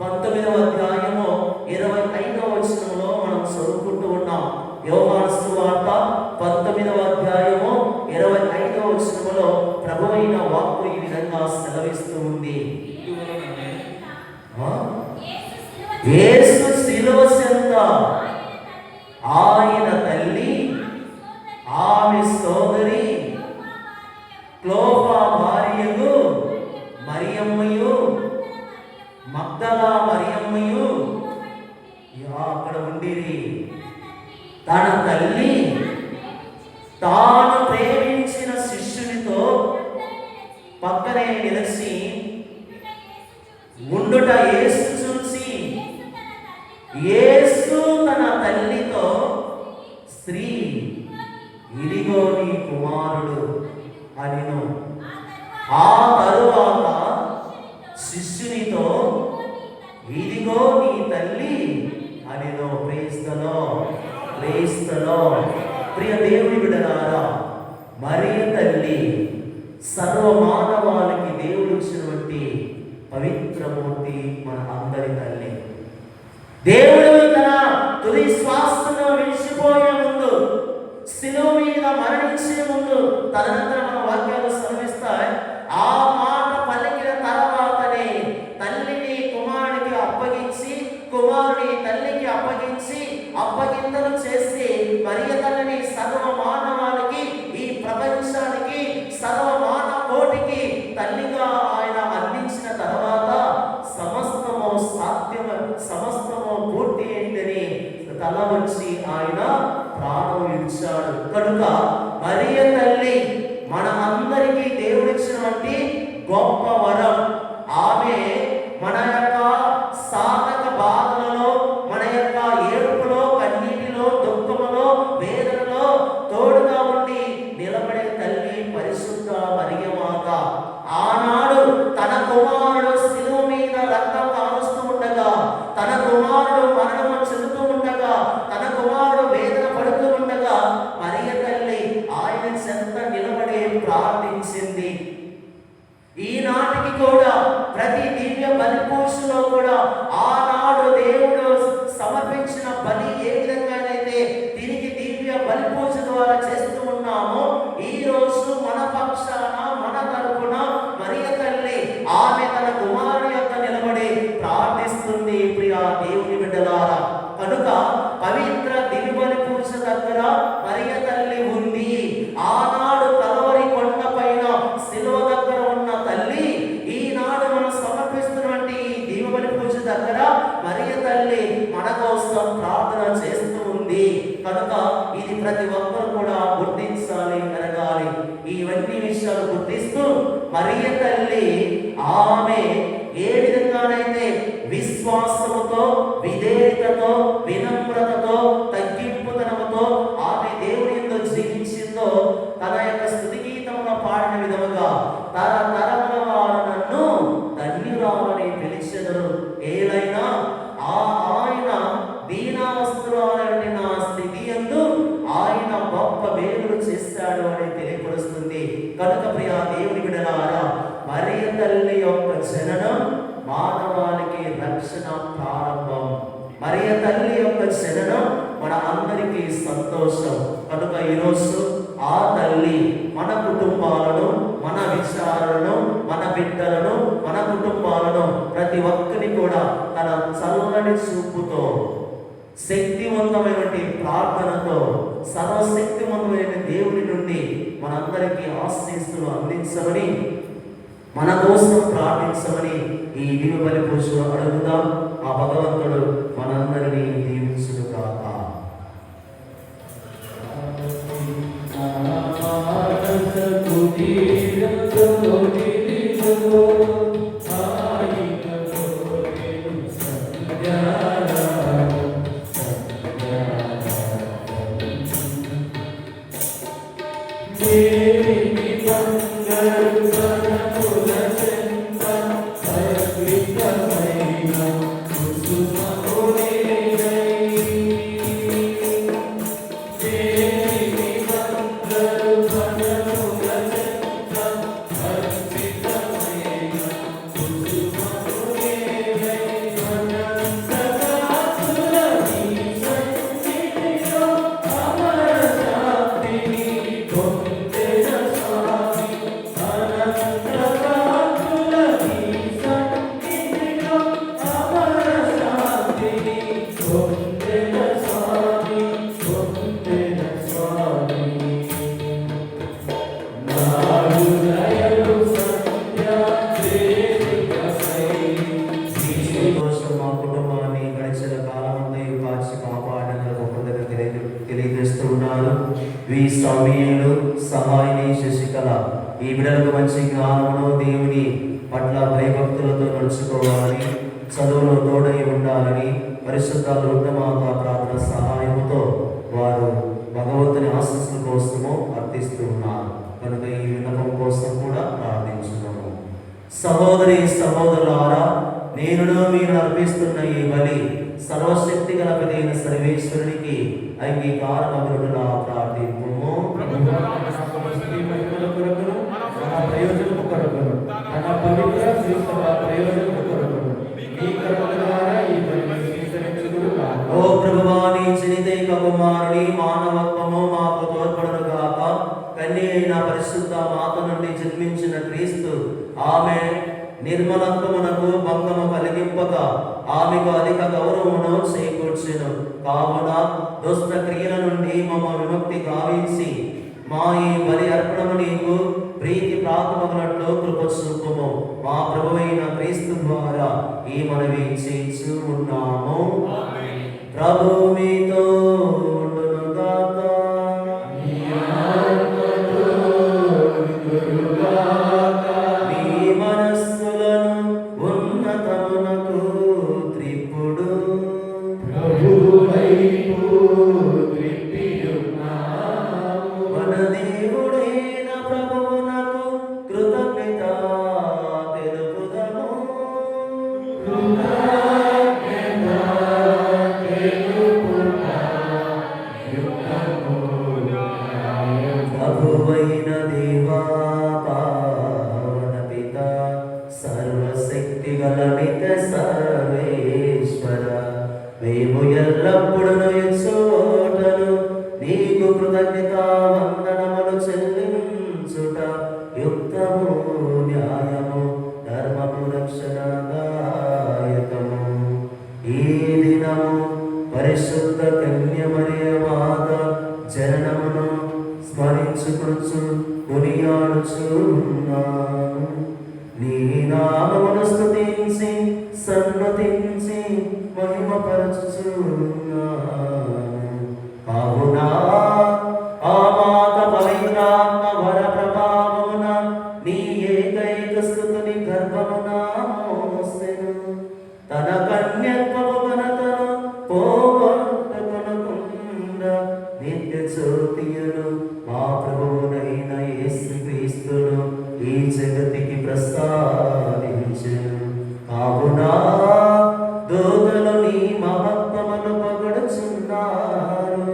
19వ అధ్యాయము 25వ వచనంలో మనం చదువుకుంటూ ఉన్నాం. యోహాను సువార్త 19వ అధ్యాయము 25వ వచనంలో ప్రభువైన వాక్కు ఈ విధంగా సెలవిస్తూ ఉంది. యేసు శిలువ చెంత ఆయన తల్లి, ఆమె సోదరి క్లోపా భార్యకు మరియమ్మయు, మగ్దలా మరియమ్మయు అక్కడ ఉండిరి. తన తల్లి తాను ప్రేమించిన శిష్యునితో పక్కనే నిలిచి ఉండుట యేసు చూసి, యేసు తన తల్లితో, స్త్రీ ఇదిగో నీ కుమారుడు అనిను. ఆ తరువాత శిష్యునితో, ఇదిగో నీ తల్లి అనిను. Praise the lord. ప్రియ దేవుని బిడ్డలారా, మరియ తల్లి సర్వమానవాళికి దేవుడు ఇచ్చినటువంటి పవిత్రమూర్తి, మన అందరి తల్లి. దేవుడు తన తుది శ్వాసను విడిచిపోయే ముందు, శిలువ మీద మరణించే ముందు, తదనంతరం మన వాక్యాలు సెలవిస్తాయి, ఆ మాట పలికిన తర్వాతనే తల్లిని కుమారుడికి అప్పగించి, కుమారుని తల్లికి అప్పగించి, అప్పగింతలు చేసి మరియ తల్లిని సర్వ మానవానికి, ఈ ప్రపంచానికి, సర్వ మానవ కోటికి తల్లిగా ఆయన అందించిన తర్వాత సమస్తము సాధ్యము, సమస్తము పూర్తి అయిందని తల వచ్చి ఆయన ప్రాణం ఇచ్చాడు. కనుక మరియ తల్లి మన అందరికీ దేవుడిచ్చినటువంటి గొప్ప వరం. ఆమె మన యొక్క సాధక బాధలలో, మన యొక్క ఏడుపులో, కన్నీటిలో, దుఃఖములో, వేదనలో తోడుగా ఉండి నిలబడే తల్లి పరిశుద్ధ మరియమాత. ఆనాడు తన కుమారుడు శిలువ మీద రక్తం కారుస్తూ ఉండగా, తన కుమారుడు మరణము చెందుతూ ఉండగా, తన కుమారుడు వేదన పడుతూ ఉండగా, మరియ తల్లి ఆయన చెంత నిలబడి ప్రార్థించింది. ఈనాటికి కూడా ప్రతి దివ్య బలిపూజలో కూడా ఆనాడు దేవుడు సమర్పించిన బలి ఏ విధంగానైతే తిరిగి దివ్య బలిపూజ ద్వారా చేస్తూ ఉన్నామో, ఈ రోజు మన పక్షాన, మన తరపున మరియ తల్లి ఆమె తన కుమారుడు యొక్క నిలబడి ప్రార్థిస్తుంది. ప్రియ దేవుని బిడ్డలారా, కనుక పవిత్ర దివ్య బలిపూజ దగ్గర మరియ తల్లి ఉంది. ఆనాడు కలవరి కొండ పైన శిలువ దగ్గర ఉన్న తల్లి ఈనాడు మనం సమర్పిస్తున్నటువంటి ఈ దివ్య బలిపూజ దగ్గర మరియ తల్లి మన కోసం ప్రార్థన చేస్తూ ఉంది. కనుక ఇది ప్రతి ఒక్కరు కూడా గుర్తించాలి, ఎరగాలి. ఇవన్నీ విషయాలు గుర్తిస్తూ మరియ తల్లి ఆమె ఏ విధంగానైతే విశ్వాసముతో, విధేయతతో, వినమ్రతతో, తగ్గింపుతనముతో ఆమె దేవుని యందు జీవించిందో, తన యొక్క స్తుతి గీతమును పాడిన విధముగా తరతరముల వారు నన్ను ధన్యురాలని పిలిచెదరు, ఏలైనా ఆయన దీనావస్తురాలైన నా స్థితి యందు ఆయన గొప్ప మేలులు చేశాడు అని తెలియపరుస్తుంది. కనుక ప్రియ దేవుని బిడ్డలారా, మరియ తల్లి యొక్క జననం మానవాళికి రక్షణ ప్రారంభం. మరియ తల్లి యొక్క జననం మన అందరికీ సంతోషం. కనుక ఈరోజు ఆ తల్లి మన కుటుంబాలను, మన విచారణను, మన బిడ్డలను, మన కుటుంబాలను ప్రతి ఒక్కరిని కూడా తన చల్లని చూపుతో, శక్తివంతమైనటువంటి ప్రార్థనతో, సర్వశక్తివంతమైన దేవుని నుండి మనందరికీ ఆశీస్సులు అందించమని, మన కోసం ప్రార్థించమని ఈ దివ్య బలి పూజలో అడుగుదాం. ఆ భగవంతుడు మనందరినీ దీవించుగాక. సహాయిని శశికళ ఈ బిడ్డలకు మంచి జ్ఞానమును, దేవుని పట్ల భయభక్తులతో నడుచుకోవాలని, చదువులో తోడై ఉండాలని, పరిశుద్ధ రుద్రమాత ప్రార్థన సహాయముతో వారు భగవంతుని ఆశీస్సుల కోసము అర్థిస్తూ ఉన్నారు. కనుక ఈ విన్నపం కోసం కూడా ప్రార్థించున్నాము. సహోదరి సహోదరులారా, నేను మీరు అర్పిస్తున్న ఈ బలి సర్వశక్తి గల పిదైన సర్వేశ్వరునికి అంగీకారమగుడులా ప్రార్థింపుము. ఓ ప్రభువాని జనితైక కుమారుని మానవత్వము మాకు తోడ్పడను గాక. కన్య అయిన పరిశుద్ధ మాత నుండి జన్మించిన క్రీస్తు ఆమె నిర్మలత్వమునకు భంగము కలిగింపక ఆమెకు అధిక గౌరవమును చేకూర్చెను. కావున దుష్ట క్రియల నుండి మమ్మ విముక్తి గావించి మా ఈ బలి అర్పణము నీకు ప్రీతి ప్రాప్తమగునట్లు కృప చూపుము. మా ప్రభువైన క్రీస్తు ద్వారా ఈ మనవి చేయించు ఉన్నాము. ప్రభు మీతో ఉండునుగాక. మీ మనస్సులను ఉన్నతమునకు త్రిప్పుడు మన దేవుడైన ప్రభువునకు కృతజ్ఞత తెలుపుదము. ప్రభువైన దేవా, పావన పిత, సర్వశక్తి గల నిత్య సర్వేశ్వర, మేము ఎల్లప్పుడూ చోటను నీకు కృతజ్ఞత వందనములు చెల్లించుట యుక్తము, న్యాయము, ధర్మము, రక్షణదాయకము. ఈ దినము పరిశుద్ధ కన్య మరియ మాత జననమును స్మరించుకొనుచు కొనియాడుచున్నాము. నీ నామమును స్తుతించి సన్నతించి మహిమపరచుచున్నాము. కావున ఆ మాత పవిత్రాత్మ వర ప్రభావమున నీ ఏకైక స్తుతిని గర్భమున మోసెను. తన కన్యత్వము ఘనతను పోగొట్టుకొనకుండా నిత్య జ్యోతియును మా ప్రభువునైన యేసుక్రీస్తును ఈ జగతికి ప్రసాదించెను. కావున దూతలు నీ మహత్వమును పొగడుచున్నారు,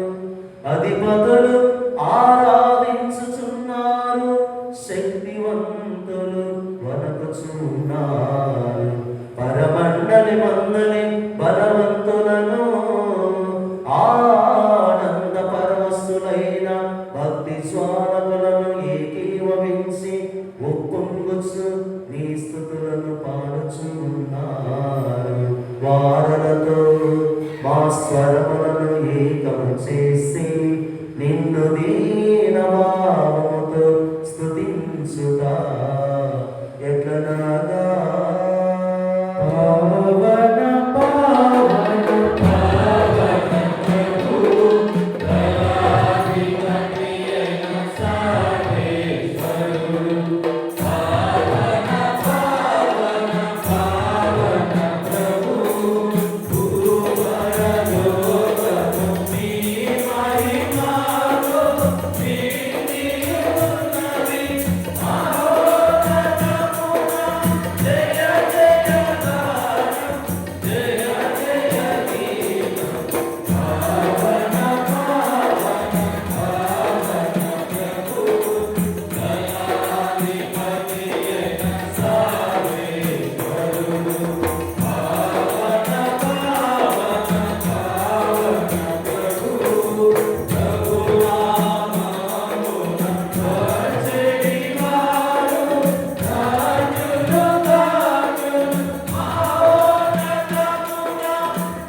అధిపతులు ఆరాధించుచున్నారు, శక్తివంతులు వణకుచున్నారు. పరమండలి మందలి బలవంతులను మా స్వరములను ఏకము చేసి నిన్ను దీనభావముతో స్తుతించుట ఎట్లనగా పావన పావన పావన ప్రభు దయాధిపతి అయిన సర్వేశ్వరుడు పావన పావన పావన ప్రభు భూవరలోకము నీ మహిమలో నిండి ఉన్నది మహోన్నతమున జయ జయ గానం జయ జయ గీతం పావన పావన పావన ప్రభు దయాధిపతి అయిన సర్వేశ్వరుడు పావన పావన పావన ప్రభు ప్రభునామమున వచ్చెడి వారు రాజులు రాజులు మహోన్నతమున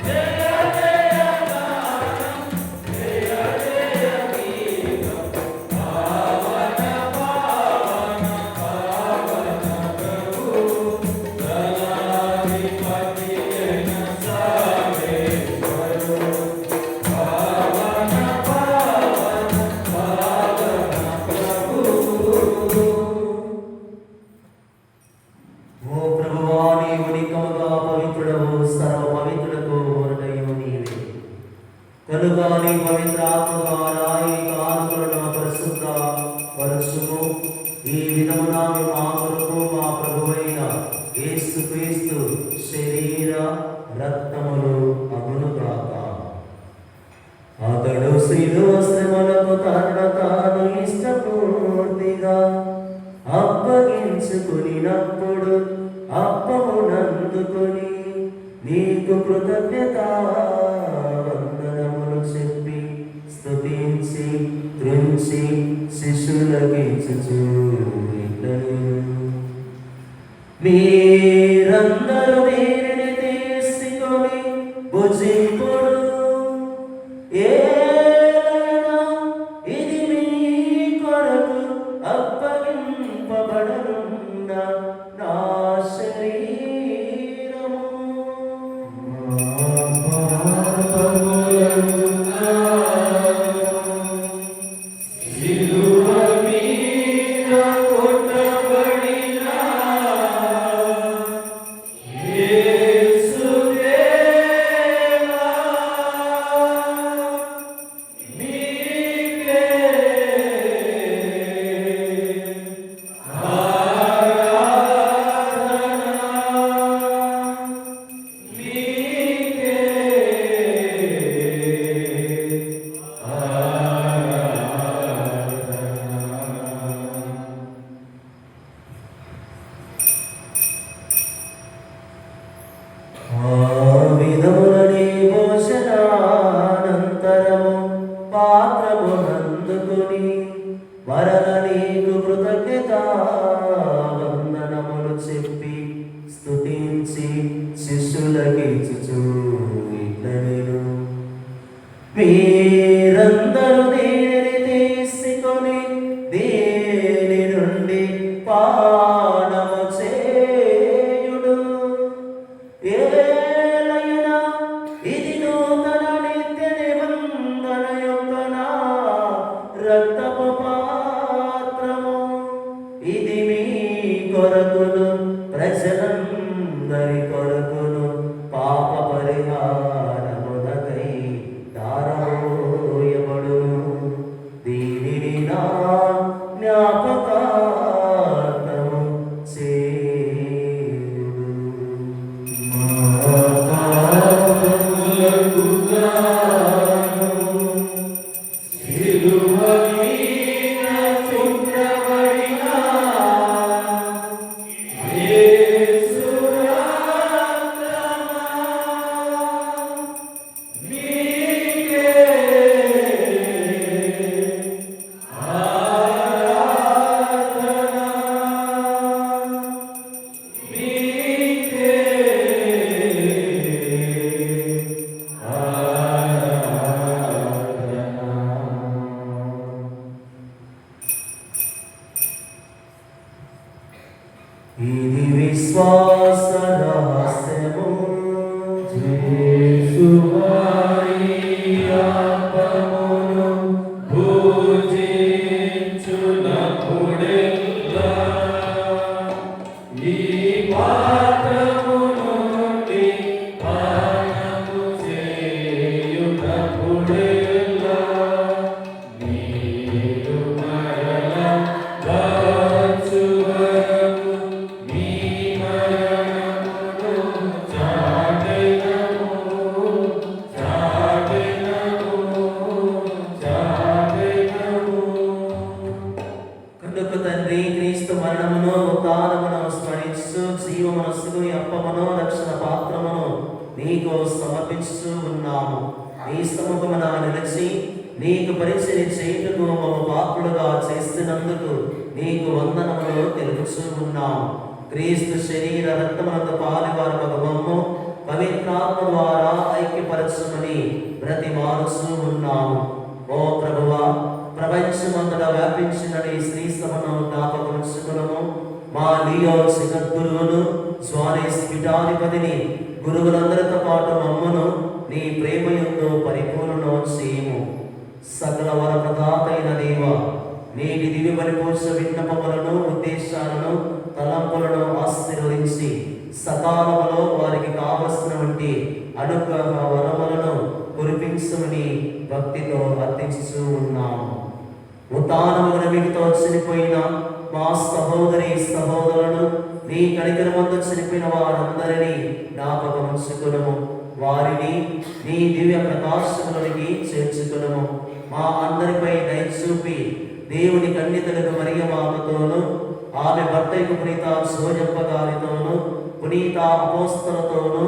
జయ జయ గానం జయ జయ గీతం పావన పావన పావన ప్రభు దయాధిపతి అయిన సర్వేశ్వరుడు పావన పావన పావన ప్రభు. ఓ ప్రభువా, నీవు నికముగా పవిత్రుడవు, సర్వ పవిత్రులకు మూలమయ్యు నీవే. కనుక నీ పవిత్ర ఆత్మ ద్వారా ఈ కానుకలను పరిశుద్ధ పరచుము. ఈ విధమున మా కొరకు మా ప్రభువైన యేసుక్రీస్తు శరీర రక్తములు అగునుగాక. అతడు శిలువ శ్రమలకు తనను తాను ఇష్టపూర్తిగా అప్పగించుకునినప్పుడు అప్పమునందుకొని నీకు కృతజ్ఞత వందనములు చెప్పి స్తుతించి త్రుంచి శిష్యులకిచ్చుచు ఇట్లనెను. మీరందరూ దీనిని తీసుకొని భుజింపుడు. ఏలైనా ఇది మీ కొరకు అప్పగింపబడనున్న నా శరీరము. సిలువ మీద కొట్టబడిన యేసుదేవా, నీకే ఆరాధన, నీకే ఆ విధములని భోజనానంతరము పాత్రమునందుకొని మరల నీకు కృతజ్ఞత వందనములు చెప్పి స్తుతించి శిష్యులకిచ్చుచు ఇట్లనెను. మీరందరూ దీనిని తీసుకొని దీని నుండి పానము చేయుడు. ఏలైనా ఇది నూతన నిత్య నిబంధన యొక్క నా రక్తపు పాత్రము. ఇది మీ కొరకును ప్రజలందరి కొరకును పాప పరిహారమునకై దారము ఇది విశ్వాస రహస్యము. కనుక తండ్రి, క్రీస్తు మరణమును ఉత్థానమును స్మరిస్తూ జీవమనస్సుకు అప్పమును రక్షణ పాత్రమును నీకు సమర్పిస్తూ ఉన్నాము. నీ సముఖమున నిలిచి నీకు పరిచర్య చేయుటకు మమ్మ పాత్రులుగా చేస్తున్నందుకు నీకు వందనములు తెలుపుచూ ఉన్నాము. క్రీస్తు శరీర రక్తమునందు పాలువారు మమ్ము పవిత్రాత్మ ద్వారా ఐక్యపరచమని బ్రతిమాలుచూ ఉన్నాము. ఓ ప్రభువా, ప్రపంచమంతటా వ్యాపించిన నీ శ్రీ సభను జ్ఞాపకమును మా లియో జగద్గురువును స్వారీస్ పీఠాధిపతిని గురువులందరితో పాటు మమ్మను నీ ప్రేమయందు పరిపూర్ణను చేయము. సకల వర ప్రదాతైన దేవ, నేటి దివ్య పరిపూర్ణ విన్నపములను, ఉద్దేశాలను, తలంపులను ఆశీర్వదించి సకాలంలో వారికి కావలసినటువంటి అనుగ్రహ వరములను కురిపించమని భక్తితో అర్థించుతూ ఉన్నాము. ఉత్థానమున మీతో చనిపోయిన మా సహోదరి సహోదరులను, నీ కనికరమందు చనిపోయిన వారందరినీ జ్ఞాపకముంచుకునము. వారిని నీ దివ్య ప్రకాశములోనికి చేర్చుకునము. మా అందరిపై దయ చూపి దేవుని కన్యతలకు మరియ మాతతోను, ఆమె భర్తకు పునీత సోజప్ప గారితోను, పునీత అపోస్తలతోను,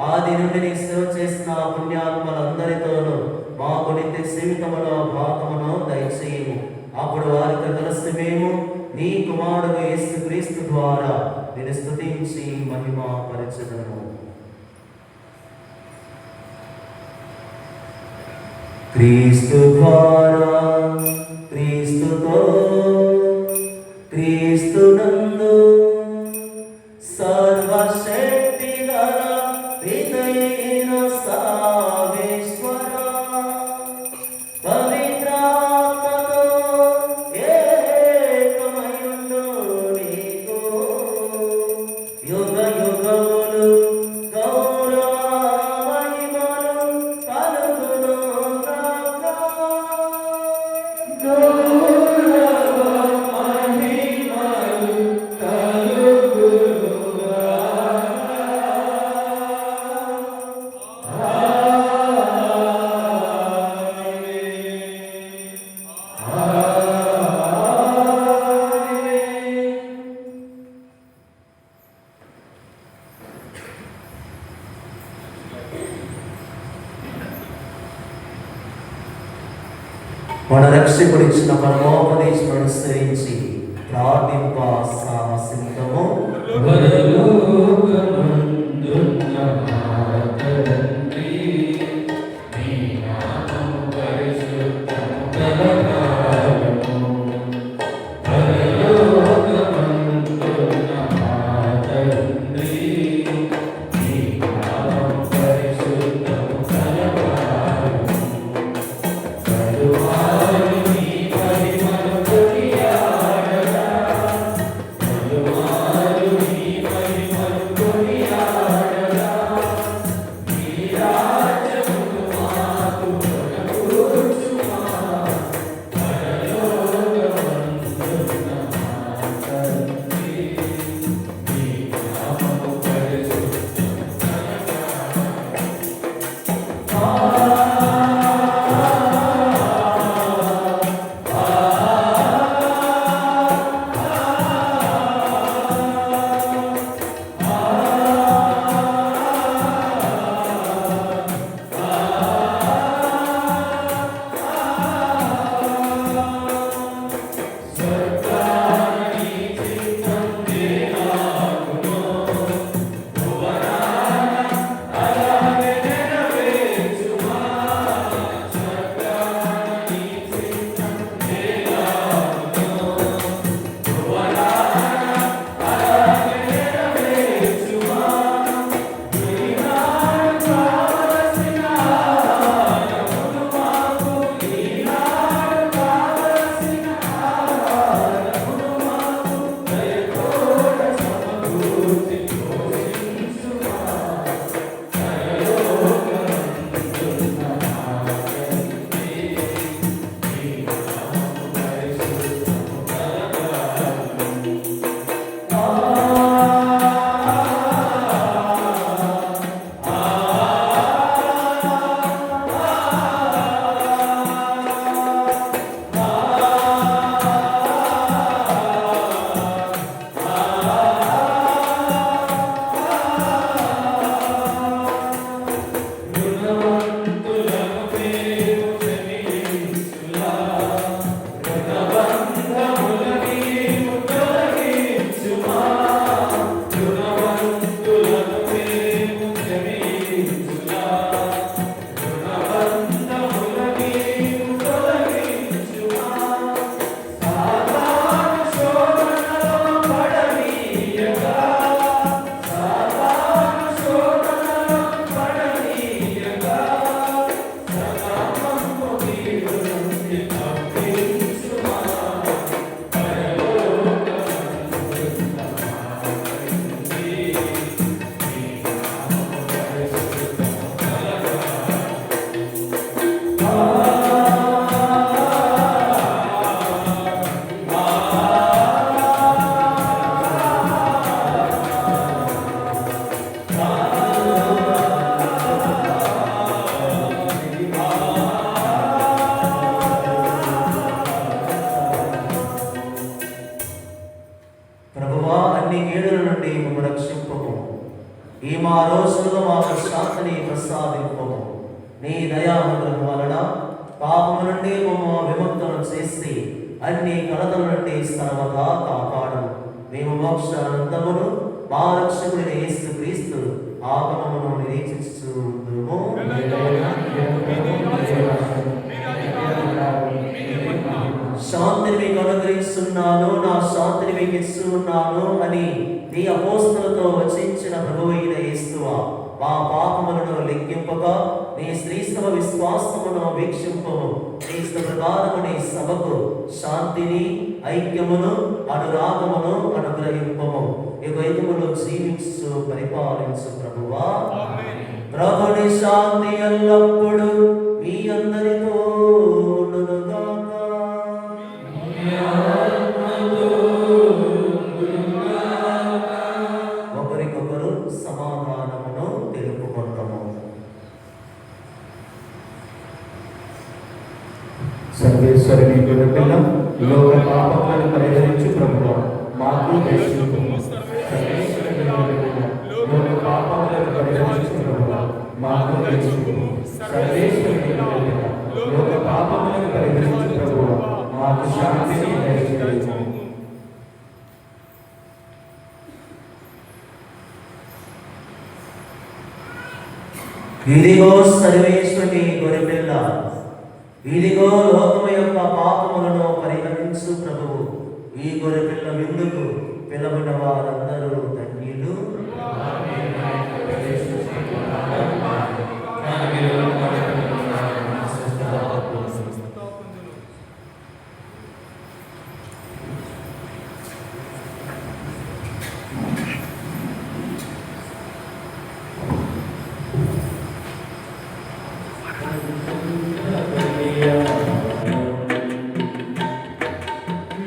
ఆది నుండి నీ సేవ చేసిన పుణ్యాత్మలందరితోనూ మాకు నిత్య జీవితములో భాగమును దయచేయము. అప్పుడు వారితో కలిసి మేము నీ కుమారుడు యేసుక్రీస్తు ద్వారా నిన్ను స్తుతించి మహిమ పరచుదము. క్రీస్తు ద్వారా, క్రీస్తుతో, క్రీస్తునందు సర్వశక్తి గల పితైన సర్వేశ్వర పవిత్రాత్మతో ఏకమయుండు నీకు యుగ యుగములు గౌరవ మహిమలు కలుగును గాక. మన రక్షకుడిచ్చిన పరమోపదేశం అనుసరించి ప్రార్థింప సాహసించము. ప్రభువా, అన్ని కీడుల నుండి మమ్ము రక్షింపము. ఈ మా రోజుల్లో మాకు శాంతిని ప్రసాదింపము. నీ దయానుగ్రహం వలన పాపము నుండి మమ్ము విముక్తులను చేసి అన్ని కలతల నుండి సర్వదా కాపాడు. మేము మోక్షానందమును మా రక్షకుడైన యేసు క్రీస్తు ఆగమమును నిరీక్షించుచుందుము. శాంతిని మీకు అనుగ్రహిస్తున్నాను, నా శాంతిని మీకు ఇస్తున్నాను అని నీ అపోస్తలతో వచించిన ప్రభువైన యేసువా, మా పాపములను లెక్కింపక నీ శ్రీస్తవ విశ్వాసమును వీక్షింపము. క్రీస్తు ప్రకారము నీ సభకు శాంతిని, ఐక్యమును, అనురాగమును అనుగ్రహింపము. యుగయుగములు జీవించు పరిపాలించు ప్రభువా. ప్రభుని శాంతి ఎల్లప్పుడూ మీ అందరితో ఉండునుగాక. ఒకరికొకరు సమాధానమును తెలుపుకుంటాము. సర్వేశ్వరుని గొర్రెపిల్ల, లోక పాపములను పరిహరించు ప్రభువా, మాకు దయచూపుము. సర్వేశ్వరుని గొర్రెపిల్ల, లోక పాపములను పరిహరించు ప్రభువా, మాకు దయచూపుము. సర్వేశ్వరుని గొర్రెపిల్ల, లోక పాపములను పరిహరించు ప్రభువా, మాకు శాంతిని దయచేయుము. ఇదిగో సర్వేశ్వరుని గొర్రెపిల్ల, ఇదిగో లోకము యొక్క పాపములను పరిహరించు ప్రభువు. ఈ గొర్రెపిల్ల విందుకు పిలవబడిన వారందరూ ధన్యులు.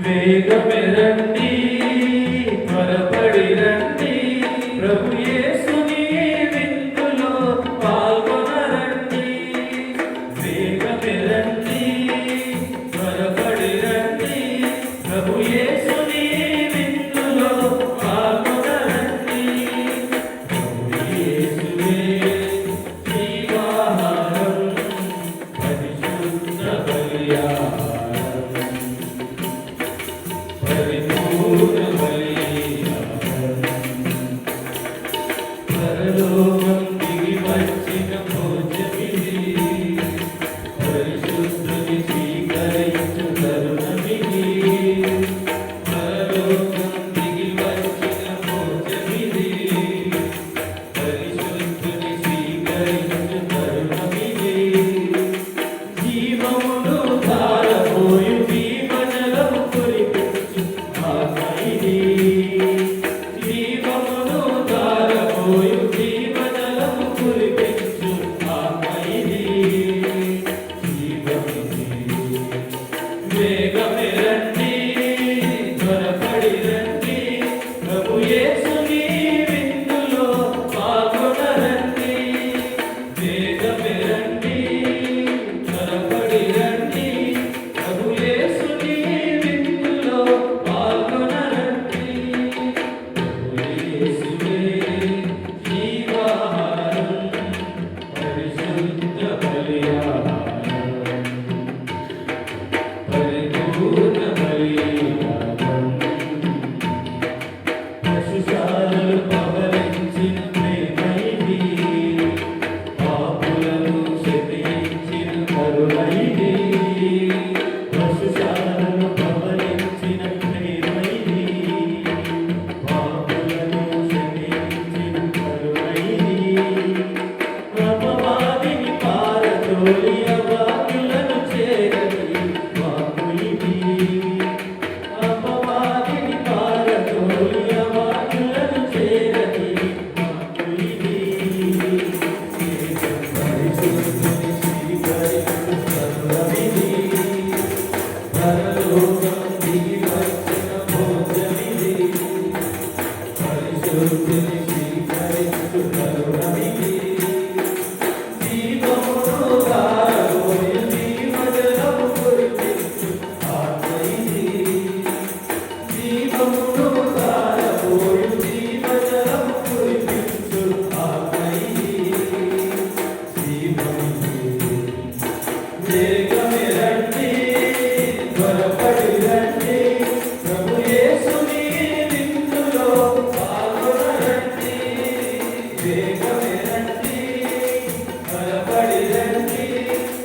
వేగమే రండి, త్వరపడి రండి, ప్రభు యేసుని విందులో పాల్గొనరండి. వేగమే రండి, త్వరపడి రండి, ప్రభు యేసుని విందులో పాల్గొనరండి. ప్రభు యేసువే జీవాహారం, పరిశుద్ధ బలియాగం, పరిపూర్ణ బలియాగం. పరలోకం దిగి వచ్చిన భోజమిది, పరిశుద్ధుని స్వీకరించు తరుణమిది. పరలోకం దిగి వచ్చిన భోజమిది, పరిశుద్ధుని స్వీకరించు తరుణమిది. జీవమును ధారపోయు జీవజలము కురిపించు ఆత్మయిది. జీవమును ధారపోయు జీవజలము కురిపించు ఆత్మయిది. జీవమిది. వేగమే రండి, త్వరపడి రండి, ప్రభు యేసుని విందులో పాల్గొనరండి. వేగమే రండి, త్వరపడి రండి, ప్రభు యేసుని విందులో పాల్గొనరండి. ప్రభు యేసువే జీవాహారం, పరిశుద్ధ బలియాగం, పరిపూర్ణ బలియాగం. పశుశాలలు పవలించిన ప్రేమైది, పాపులను క్షమించిన కరుణైది. పశుశాలలు పవలించిన ప్రేమైది, పాపులను క్షమించిన కరుణైది. అపవాదిని పారదోలి అవాకులను చేరని వాకు ఇది. అపవాదిని పారదోలి అవాకులను చేరని వాకు ఇది. పరిశుద్ధుని స్వీకరించు వేగమే రండి, త్వరపడి రండి, ప్రభు యేసుని విందులో పాల్గొనండి. వేగమే రండి, త్వరపడి రండి,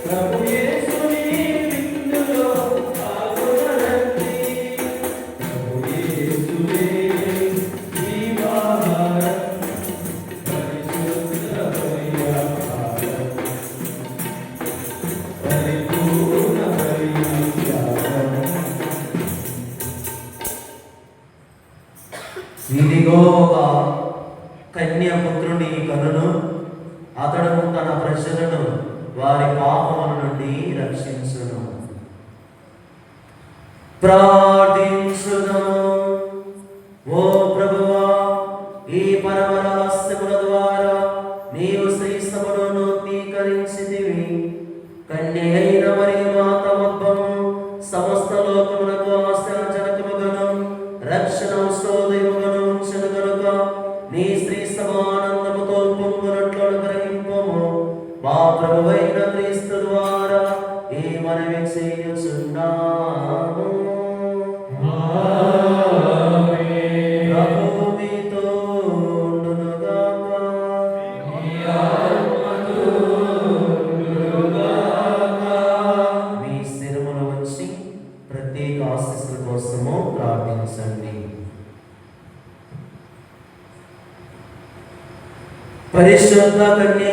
ప్రభు యేసుని విందులో పాల్గొనండి. ప్రభు యేసువే జీవాహారం, పరిశుద్ధమైన ఆహారం, పరిపూర్ణమైన త్యాగం. ఇదిగో ఒక కన్యాపుత్రుని కనును, అతడు తన ప్రజలను వారి పాపముల నుండి రక్షించును. ప్రార్థించుదాము. ఓ ప్రభువా, ఈ పరమ రహస్యముల ద్వారా నీవు శ్రీస్తమును నూతనీకరించితివి. కన్య అయిన మరియు మాత ఉద్భవము సమస్త లోకమునకు ఆశ్చర్యజనకముగను రక్షణ ఉత్సవోదయముగను ఉంచెను గనుక నీ శ్రీ సమానందముతో పొంగునట్లు అనుగ్రహింపము. మా ప్రభువైన క్రీస్తు ద్వారా ఈ మనవి చేయుచున్నాము. ఆమేన్. ప్రభువు మీతో ఉండునుగాక. మీ శిరమును వచ్చి ప్రత్యేక ఆశీస్సుల కోసము ప్రార్థించండి. పరిశుద్ధ కన్య